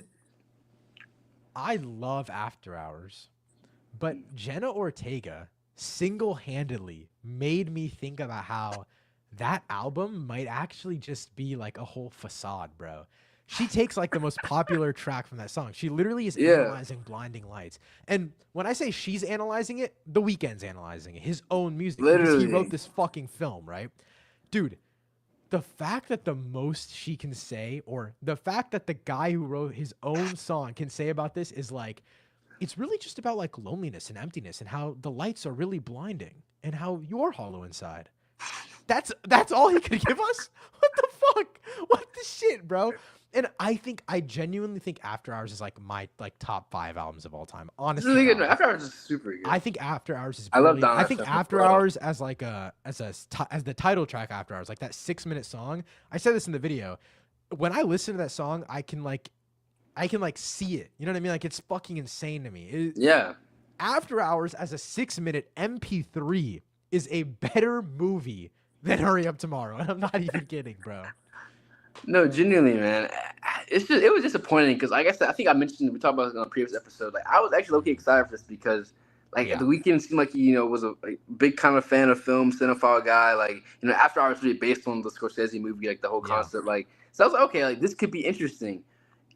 I love After Hours. But Jenna Ortega single-handedly made me think about how that album might actually just be like a whole facade, bro. She takes like the most popular track from that song. She literally is Yeah, analyzing Blinding Lights. And when I say she's analyzing it, The Weeknd's analyzing it, his own music, because he wrote literally. this fucking film, right? Dude, the fact that the most she can say, or the fact that the guy who wrote his own song can say about this is like, it's really just about like loneliness and emptiness and how the lights are really blinding and how you're hollow inside. That's all he could give us? What the fuck? What the shit, bro? And I genuinely think After Hours is like my like top 5 albums of all time. It's Honest to really good. God. No, After Hours is super good. I think After Hours is I love brilliant. Don I That think Stuff as After well. Hours as like as the title track After Hours, like that 6-minute song. I said this in the video. When I listen to that song, I can like see it. You know what I mean? Like it's fucking insane to me. Yeah. After Hours as a 6-minute MP3 is a better movie than Hurry Up Tomorrow. And I'm not even kidding, bro. No, genuinely, man. It was disappointing because, like I said, I think I mentioned we talked about it on a previous episode. Like I was actually low-key excited for this because, like, Yeah. The Weeknd seemed like he, was a big kind of fan of film, cinephile guy. Like, After Hours really based on the Scorsese movie, like the whole Yeah. concept. Like, so I was like, okay, like this could be interesting.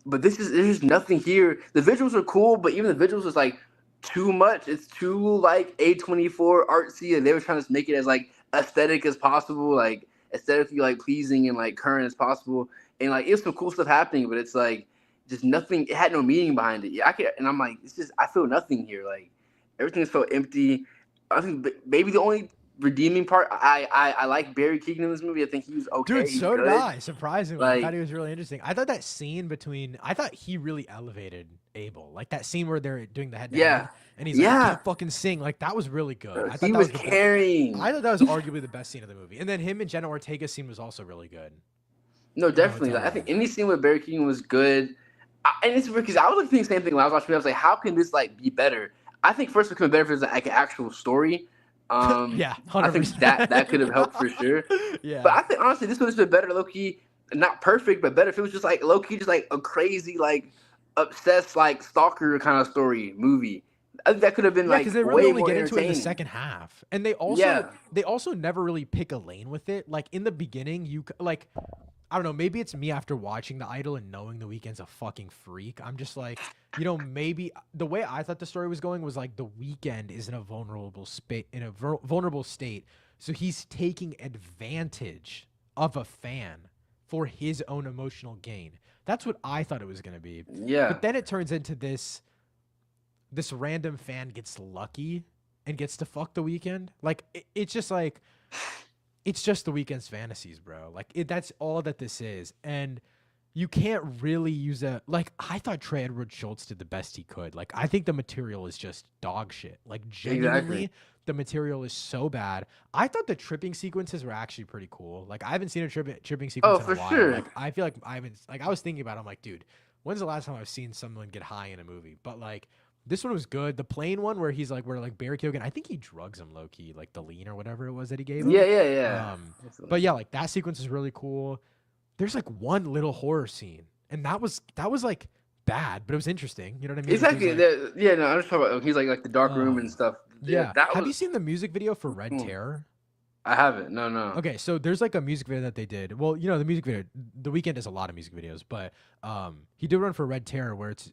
But there's nothing here. The visuals are cool, but even the visuals is like too much. It's too like A24 artsy, and they were trying to make it as like aesthetic as possible, like aesthetically like pleasing and like current as possible. And like it's some cool stuff happening, but it's like just nothing. It had no meaning behind it. Yeah, and I'm like, it's just I feel nothing here. Like everything felt empty. I think maybe the only redeeming part, I like Barry Keoghan in this movie. I think he was okay. Dude, He's so did good. I. Surprisingly, I thought Like, he was really interesting. I thought that scene I thought he really elevated Abel. Like that scene where they're doing the head-to-head, yeah, and he's like, I yeah. can't fucking sing. Like that was really good. I thought He that was was carrying. I thought that was arguably the best scene of the movie. And then him and Jenna Ortega's scene was also really good. No, definitely. Like, I think any scene with Barry Keoghan was good. And it's weird because I was like thinking the same thing when I was watching it. I was like, how can this like be better? I think first it could be better if it's like an actual story. Yeah, 100%. I think that could have helped for sure. Yeah. But I think honestly this would have been better, low key, not perfect, but better if it was just like low key, just like a crazy, like obsessed, like stalker kind of story movie. I think that could have been like because they way really only more get into it in the entertaining. second half, and they also never really pick a lane with it. Like in the beginning, like I don't know, maybe it's me after watching The Idol and knowing The Weeknd's a fucking freak. I'm just like, maybe the way I thought the story was going was like The Weeknd is in a vulnerable state, so he's taking advantage of a fan for his own emotional gain. That's what I thought it was gonna be. Yeah. But then it turns into this random fan gets lucky and gets to fuck The Weeknd. Like it's just like it's just The Weeknd's fantasies, bro. Like that's all that this is, and you can't really use like I thought Trey Edward Schultz did the best he could. Like I think the material is just dog shit. Like genuinely, Exactly. the material is so bad. I thought the tripping sequences were actually pretty cool. Like I haven't seen a tripping sequence in for a while. sure. Like I feel like I haven't. Like I was thinking about it, I'm like, dude, when's the last time I've seen someone get high in a movie? But like this one was good. The plane one where where Barry Keoghan, I think he drugs him low key, like the lean or whatever it was that he gave him. Yeah. But yeah, like that sequence is really cool. There's like one little horror scene, and that was like bad, but it was interesting. You know what I mean? Exactly. Like, Yeah, no, I'm just talking about he's like the dark room and stuff. Yeah. That Have you seen the music video for Red Mm. Terror? I haven't. No. Okay, so there's like a music video that they did. Well, the music video, The Weeknd does a lot of music videos, but he did one for Red Terror where it's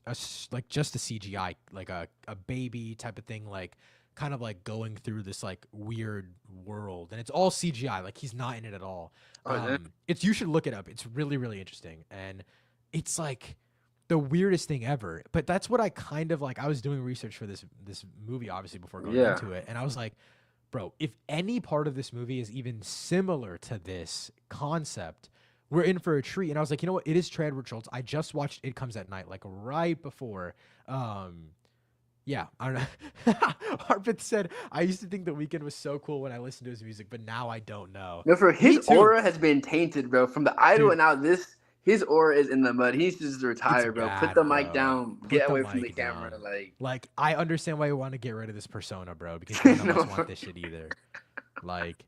like just a CGI, like a baby type of thing, like kind of like going through this like weird world, and it's all CGI. Like he's not in it at all. You should look it up. It's really, really interesting, and it's like the weirdest thing ever. But that's what I kind of like. I was doing research for this movie, obviously, before going into it, and I was like, bro, if any part of this movie is even similar to this concept, we're in for a treat. And I was like, you know what? It is Trey Edward Schultz. I just watched It Comes at Night, like right before. Yeah, I don't know. Harpeth said, I used to think The Weeknd was so cool when I listened to his music, but now I don't know. No, for his aura has been tainted, bro. From The Idol and now this, his aura is in the mud. He needs to just retire, bro. Bad, Put the mic down. Get away from the camera. Down. Like, I understand why you want to get rid of this persona, bro, because none of us want this shit either. Like,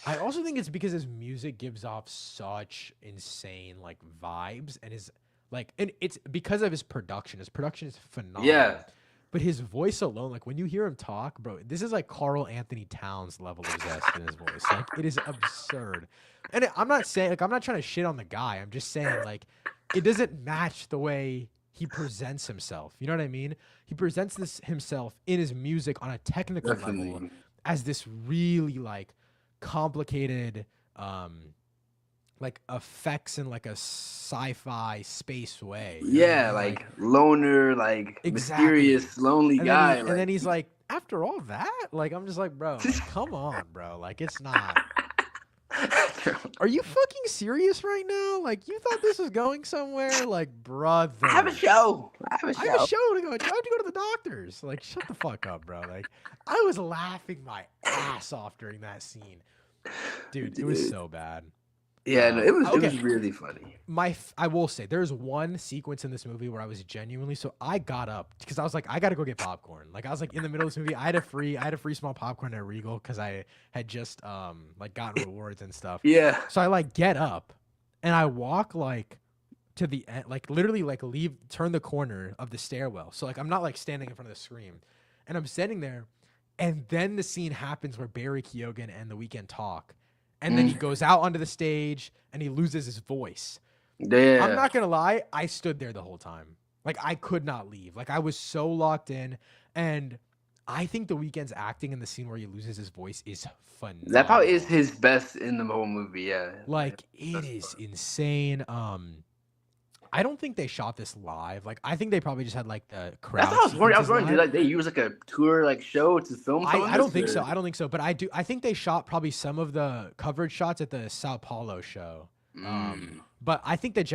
I also think it's because his music gives off such insane like vibes, and and it's because of his production. His production is phenomenal. Yeah. but his voice alone, like when you hear him talk, bro, this is like Carl Anthony Towns level of zest in his voice. Like it is absurd. And I'm not saying like I'm not trying to shit on the guy. I'm just saying like it doesn't match the way he presents himself. You know what I mean? He presents this himself in his music on a technical level Definitely. as this really like complicated like effects in like a sci-fi space way. You know what I Yeah, mean? like loner, like Exactly. mysterious, lonely And then guy. and then he's like, after all that, like I'm just like, bro, like come on, bro. Like it's not. Are you fucking serious right now? Like you thought this was going somewhere? Like, brother. I have a show. I have a I have a show. show to go. I have to go to the doctors. Like, shut the fuck up, bro. Like, I was laughing my ass off during that scene, dude. It was so bad. Yeah, no, it was Okay. really funny. I will say there's one sequence in this movie where I was genuinely so I got up because I was like I gotta go get popcorn. Like I was like in the middle of this movie, I had a free small popcorn at Regal because I had just like gotten rewards and stuff. Yeah. So I like get up and I walk like to the end, like literally like turn the corner of the stairwell. So like I'm not like standing in front of the screen, and I'm standing there, and then the scene happens where Barry Keoghan and The Weeknd talk. And then he goes out onto the stage and he loses his voice. Yeah. I'm not gonna lie, I stood there the whole time. Like I could not leave. Like I was so locked in. And I think The Weeknd's acting in the scene where he loses his voice is phenomenal. That probably is his best in the whole movie. Yeah. Like it is insane. I don't think they shot this live. Like I think they probably just had like the crowd. That's what I was wondering. I was sequences wondering, live. did like they use like a tour like show to film? I don't think so. I don't think so. But I think they shot probably some of the coverage shots at the Sao Paulo show. But I think that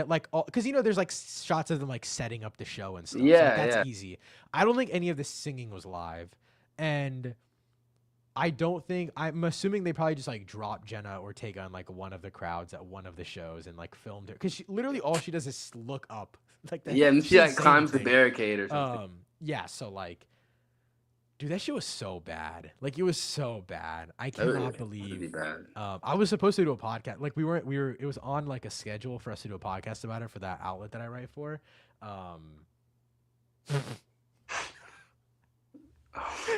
because there's like shots of them like setting up the show and stuff. Yeah, so, like, that's yeah. easy. I don't think any of the singing was live, and I'm assuming they probably just like dropped Jenna Ortega on like one of the crowds at one of the shows and like filmed her because literally all she does is look up. Like that. Yeah, and she like doesn't say climbs the anything. barricade or something. Yeah, so like, dude, that shit was so bad. Like it was so bad. I That was cannot really believe. bad. I was supposed to do a podcast. Like we were. It was on like a schedule for us to do a podcast about it for that outlet that I write for.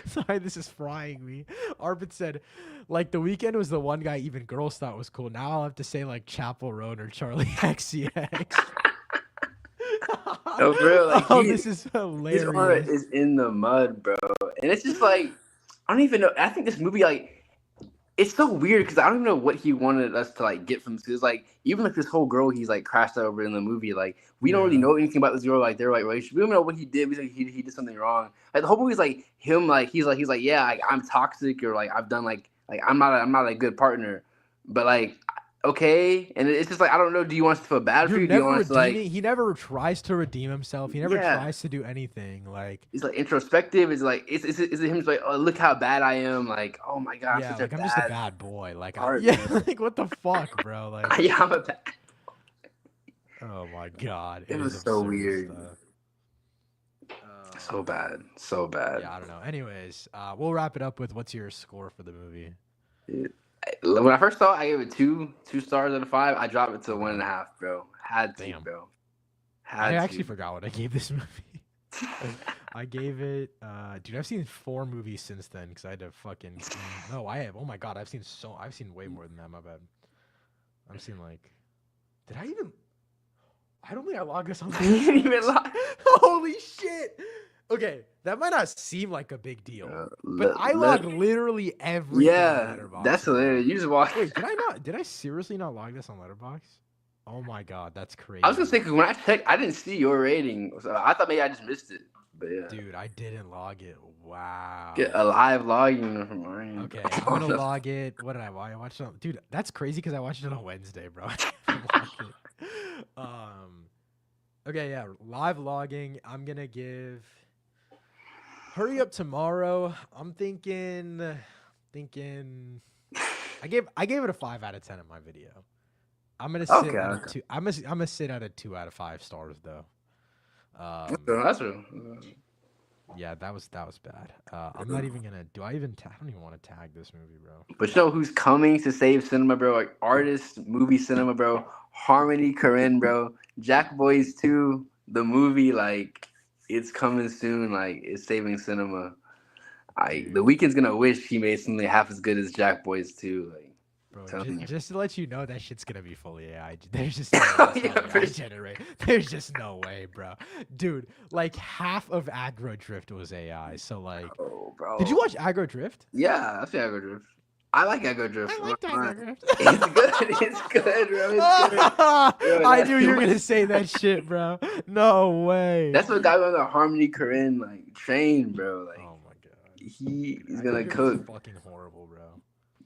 Sorry, this is frying me. Arpit said, like The Weeknd was the one guy even girls thought was cool. Now I'll have to say like Chappell Roan or Charlie XCX. No, bro, like, this is His hilarious. art is in the mud, bro. And it's just like, I don't even know. I think this movie, like, it's so weird because I don't even know what he wanted us to like get from this. Because like, even like this whole girl he's like crashed over in the movie, like we don't really know anything about this girl, like their like relationship. We don't know what he did. We think he did something wrong. Like the whole movie's like him, like he's like yeah, like, I'm toxic or like I've done like I'm not a good partner. But like okay, and it's just like I don't know. Do you want us to feel bad for you? Do you want us to like? He never tries to redeem himself. He never tries to do anything. Like it's like introspective. It's like is it him just like, oh, look how bad I am. Like, oh my god, yeah, I'm like I'm just a bad boy. Like like what the fuck, bro? Like yeah, I'm a bad. Oh my god, it was so weird. So bad. Yeah, I don't know. Anyways, we'll wrap it up with what's your score for the movie? When I first saw it, I gave it 2 stars out of 5. I dropped it to 1.5, bro. Had to, bro. I actually forgot what I gave this movie. I gave it, dude. I've seen 4 movies since then because I had to fucking. No, I have. Oh my god, I've seen way more than that. My bad. I've seen like. Did I even? I don't think I logged this on. You didn't even log. Holy shit. Okay, that might not seem like a big deal, but I log literally everything. Yeah, that's hilarious. You just watch. Wait, did I seriously not log this on Letterboxd? Oh my god, that's crazy. I was gonna say because when I checked, I didn't see your rating, so I thought maybe I just missed it. But yeah, dude, I didn't log it. Wow. Get a live login from mine. Okay, I'm gonna log it. What did I watch? I watched it on, dude. That's crazy because I watched it on Wednesday, bro. Okay, yeah, live logging. I'm gonna give. Hurry Up Tomorrow. I'm thinking. I gave it a 5 out of 10 in my video. I'm gonna sit at a 2. I'm gonna sit at a 2 out of 5 stars though. That's real. Yeah, that was bad. I'm not even gonna. I don't even want to tag this movie, bro. But you know who's coming to save cinema, bro? Like artist, movie cinema, bro. Harmony Korine, bro. Jack Boys 2, the movie, like It's coming soon. Like it's saving cinema. The Dude, Weeknd's gonna wish he made something half as good as Jack Boys too. Like, bro, I'm telling you. just to let you know, that shit's gonna be fully AI. There's just no way Oh, it's yeah, not for AI sure. generated. There's just no way, bro. Dude, like half of Aggro Drift was AI. So like, Oh, did you bro. watch Aggro Drift? Yeah, I see Aggro Drift. I like Aggro Drift. I I'm not liked Aggro lying. Drift. It's good. It's good, bro. It's good. Bro, I knew you were gonna say that shit, bro. No way. that's what got me on the Harmony Korine like train, bro. Like Oh my god. he Dude, is Aggro gonna Drift is cook. fucking horrible, bro.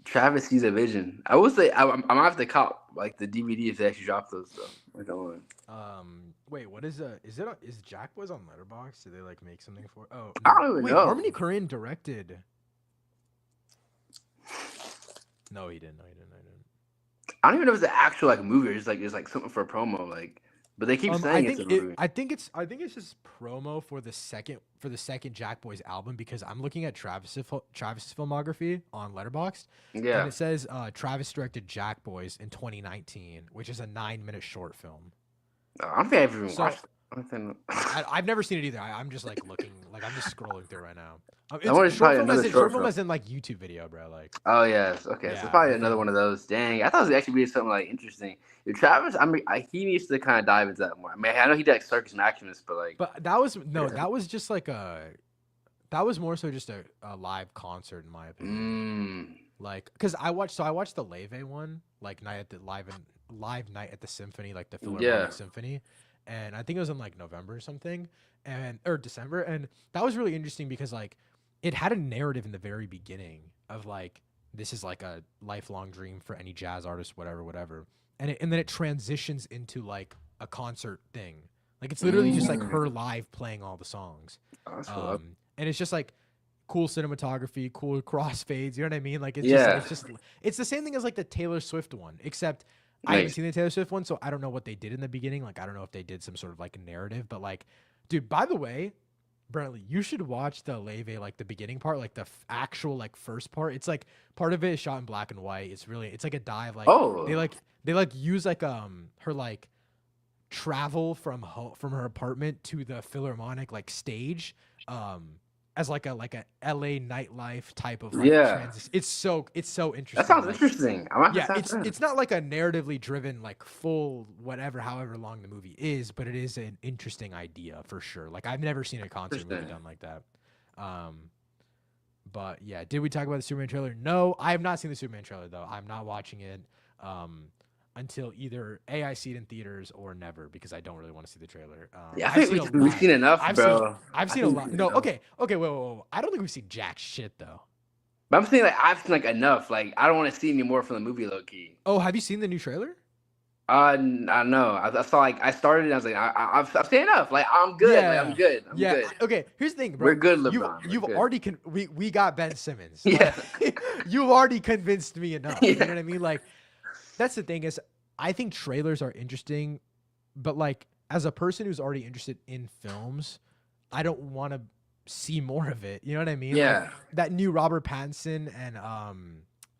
Travis sees a vision. I will say I'm gonna have to cop like the DVD if they actually drop those though. Like on. Wait, what is Jack Boys on Letterboxd? Did they like make something for? Oh I no, don't even wait, know. Harmony Korine directed. No, he didn't. No, he didn't. No, he didn't. I don't even know if it's an actual like movie or just like it's like something for a promo. Like, but they keep I saying it's think a it. movie. I think it's just promo for the second Jack Boys album because I'm looking at Travis's filmography on Letterboxd, and Yeah. it says Travis directed Jack Boys in 2019, which is a 9-minute short film. I don't think I've even So watched it. I don't think. I've never seen it either. I'm just like looking, like I'm just scrolling through right now. I It's want to short probably film another short short film film. as in like YouTube video, bro. Like Oh yes, okay. So it's yeah, probably another nothing. one of those. Dang, I thought it was actually be something like interesting. If Travis, I mean, he needs to kind of dive into that more. I mean, I know he did like Circus Maximus, but like, But that was no, yeah. that was just like that was more so just a live concert in my opinion. Mm, Like, cause I watched the Leve one, like night at the live night at the symphony, like the yeah. Philharmonic Symphony, and I think it was in like November or something, and or December, and that was really interesting because like it had a narrative in the very beginning of like this is like a lifelong dream for any jazz artist, whatever, and then it transitions into like a concert thing, like it's literally just like Mm. her live playing all the songs, Oh, that's what up. and it's just like cool cinematography, cool crossfades. You know what I mean? Like Yeah. it's the same thing as like the Taylor Swift one, except I haven't Nice. seen the Taylor Swift one, so I don't know what they did in the beginning. Like I don't know if they did some sort of like narrative, but like, dude, by the way, Brentley, you should watch the Leve, like the beginning part, like the actual like first part. It's like part of it is shot in black and white. It's like a dive. Like they Oh, like they like use like her like travel from her apartment to the Philharmonic like stage as like a LA nightlife type of like yeah. transition. It's so That interesting. sounds Like interesting. I might yeah, have to. it's not like a narratively driven like full whatever however long the movie is, but it is an interesting idea for sure. Like I've never seen a concert movie Interesting. done like that. Um but yeah, did we talk about the Superman trailer? No, I have not seen the Superman trailer though. I'm not watching it until either A, I see it in theaters or never because I don't really want to see the trailer. Yeah, I I've think seen a we've lot. seen enough, I've seen bro. I've I seen a think we've lot. seen No, enough. okay, wait. I don't think we've seen jack shit though. But I'm saying like I've seen like enough. Like I don't want to see any more from the movie, low key. Oh, have you seen the new trailer? I know. I saw like I started. And I was like, I've seen enough. Like I'm good. Like I'm Yeah, good. I'm yeah. good. Okay, here's the thing, We're bro. good, You've LeBron. We're you've good. already we got Ben Simmons. Yeah. Like you've already convinced me enough. You know Yeah. what I mean? Like that's the thing is I think trailers are interesting, but like as a person who's already interested in films, I don't want to see more of it. You know what I mean? Like Yeah. that new Robert Pattinson and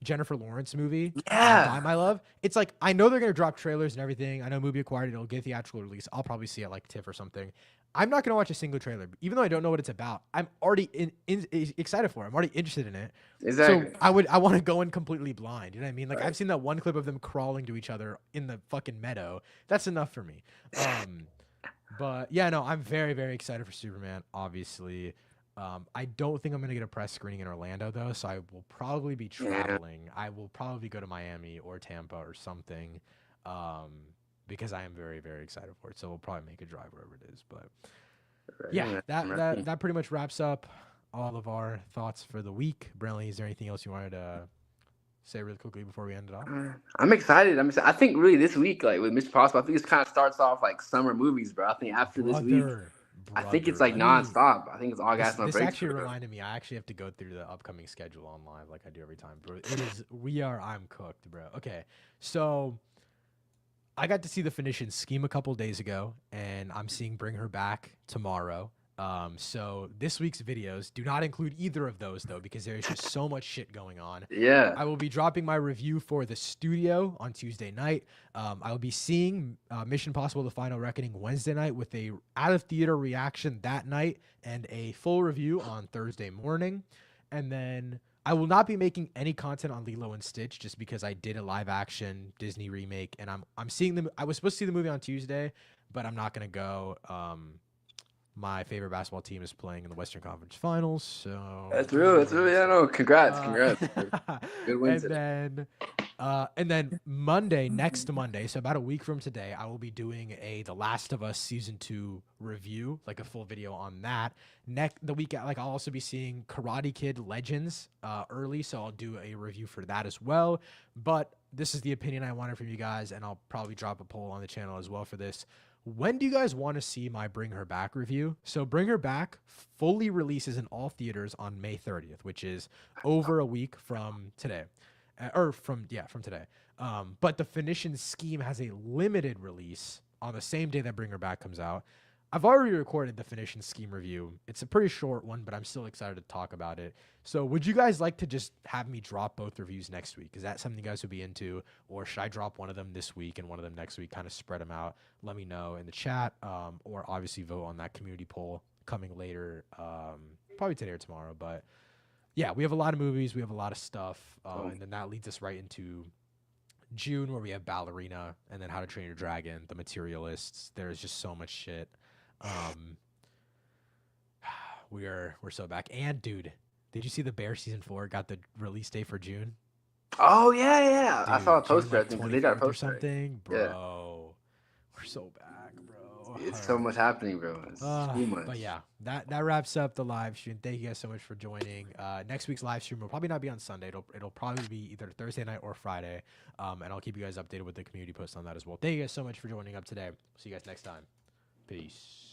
Jennifer Lawrence movie, Die Yeah. My Love. It's like I know they're gonna drop trailers and everything. I know Movie Acquired it'll get theatrical release. I'll probably see it like TIFF or something. I'm not gonna watch a single trailer, even though I don't know what it's about. I'm already excited for it. I'm already interested in it. So Exactly. I want to go in completely blind. You know what I mean? Like I've seen that one clip of them crawling to each other in the fucking meadow. That's enough for me. But yeah, no, I'm very very excited for Superman. Obviously, I don't think I'm gonna get a press screening in Orlando though, so I will probably be Yeah. traveling. I will probably go to Miami or Tampa or something, because I am very very excited for it. So we'll probably make a drive wherever it is. But yeah, Yeah. that pretty much wraps up all of our thoughts for the week. Brentley, is there anything else you wanted to say really quickly before we end it off? I'm excited. I think really this week, like with Mission Possible, I think it kind of starts off like summer movies, bro. I think after this week, I think it's Brother, like let me. nonstop. I think it's all gas no This breaks, actually bro. reminded me. I actually have to go through the upcoming schedule on live, like I do every time, bro. I'm cooked, bro. Okay, so I got to see the Phoenician Scheme a couple days ago, and I'm seeing Bring Her Back tomorrow. So this week's videos do not include either of those though, because there's just so much shit going on. Yeah. I will be dropping my review for The Studio on Tuesday night. I will be seeing Mission Impossible: The Final Reckoning Wednesday night with a out of theater reaction that night and a full review on Thursday morning. And then I will not be making any content on Lilo and Stitch just because I did a live action Disney remake and I'm seeing them. I was supposed to see the movie on Tuesday, but I'm not gonna go. My favorite basketball team is playing in the Western Conference Finals, so That's real. That's real. Yeah, no. Congrats. uh, Congrats. Good win and today. then Monday, next Monday, so about a week from today, I will be doing a The Last of Us season 2 review, like a full video on that. The week, like I'll also be seeing Karate Kid Legends early, so I'll do a review for that as well. But this is the opinion I wanted from you guys, and I'll probably drop a poll on the channel as well for this. When do you guys want to see my Bring Her Back review? So Bring Her Back fully releases in all theaters on May 30th, which is over a week from today. From today. But the Phoenician Scheme has a limited release on the same day that Bring Her Back comes out. I've already recorded the Phoenician Scheme review. It's a pretty short one, but I'm still excited to talk about it. So would you guys like to just have me drop both reviews next week? Is that something you guys would be into? Or should I drop one of them this week and one of them next week, kind of spread them out? Let me know in the chat, or obviously vote on that community poll coming later, probably today or tomorrow. But yeah, we have a lot of movies. We have a lot of stuff. And then that leads us right into June, where we have Ballerina and then How to Train Your Dragon, The Materialists. There's just so much shit. We're so back. And dude, did you see the Bear season 4 got the release date for June? Oh yeah, yeah. Dude, I saw a June, poster. like, I think they got a 24th or poster. something, bro. Yeah. We're so back, bro. It's so much happening, bro. It's too much. But yeah, that wraps up the live stream. Thank you guys so much for joining. Next week's live stream will probably not be on Sunday. It'll probably be either Thursday night or Friday. And I'll keep you guys updated with the community post on that as well. Thank you guys so much for joining up today. See you guys next time. Peace.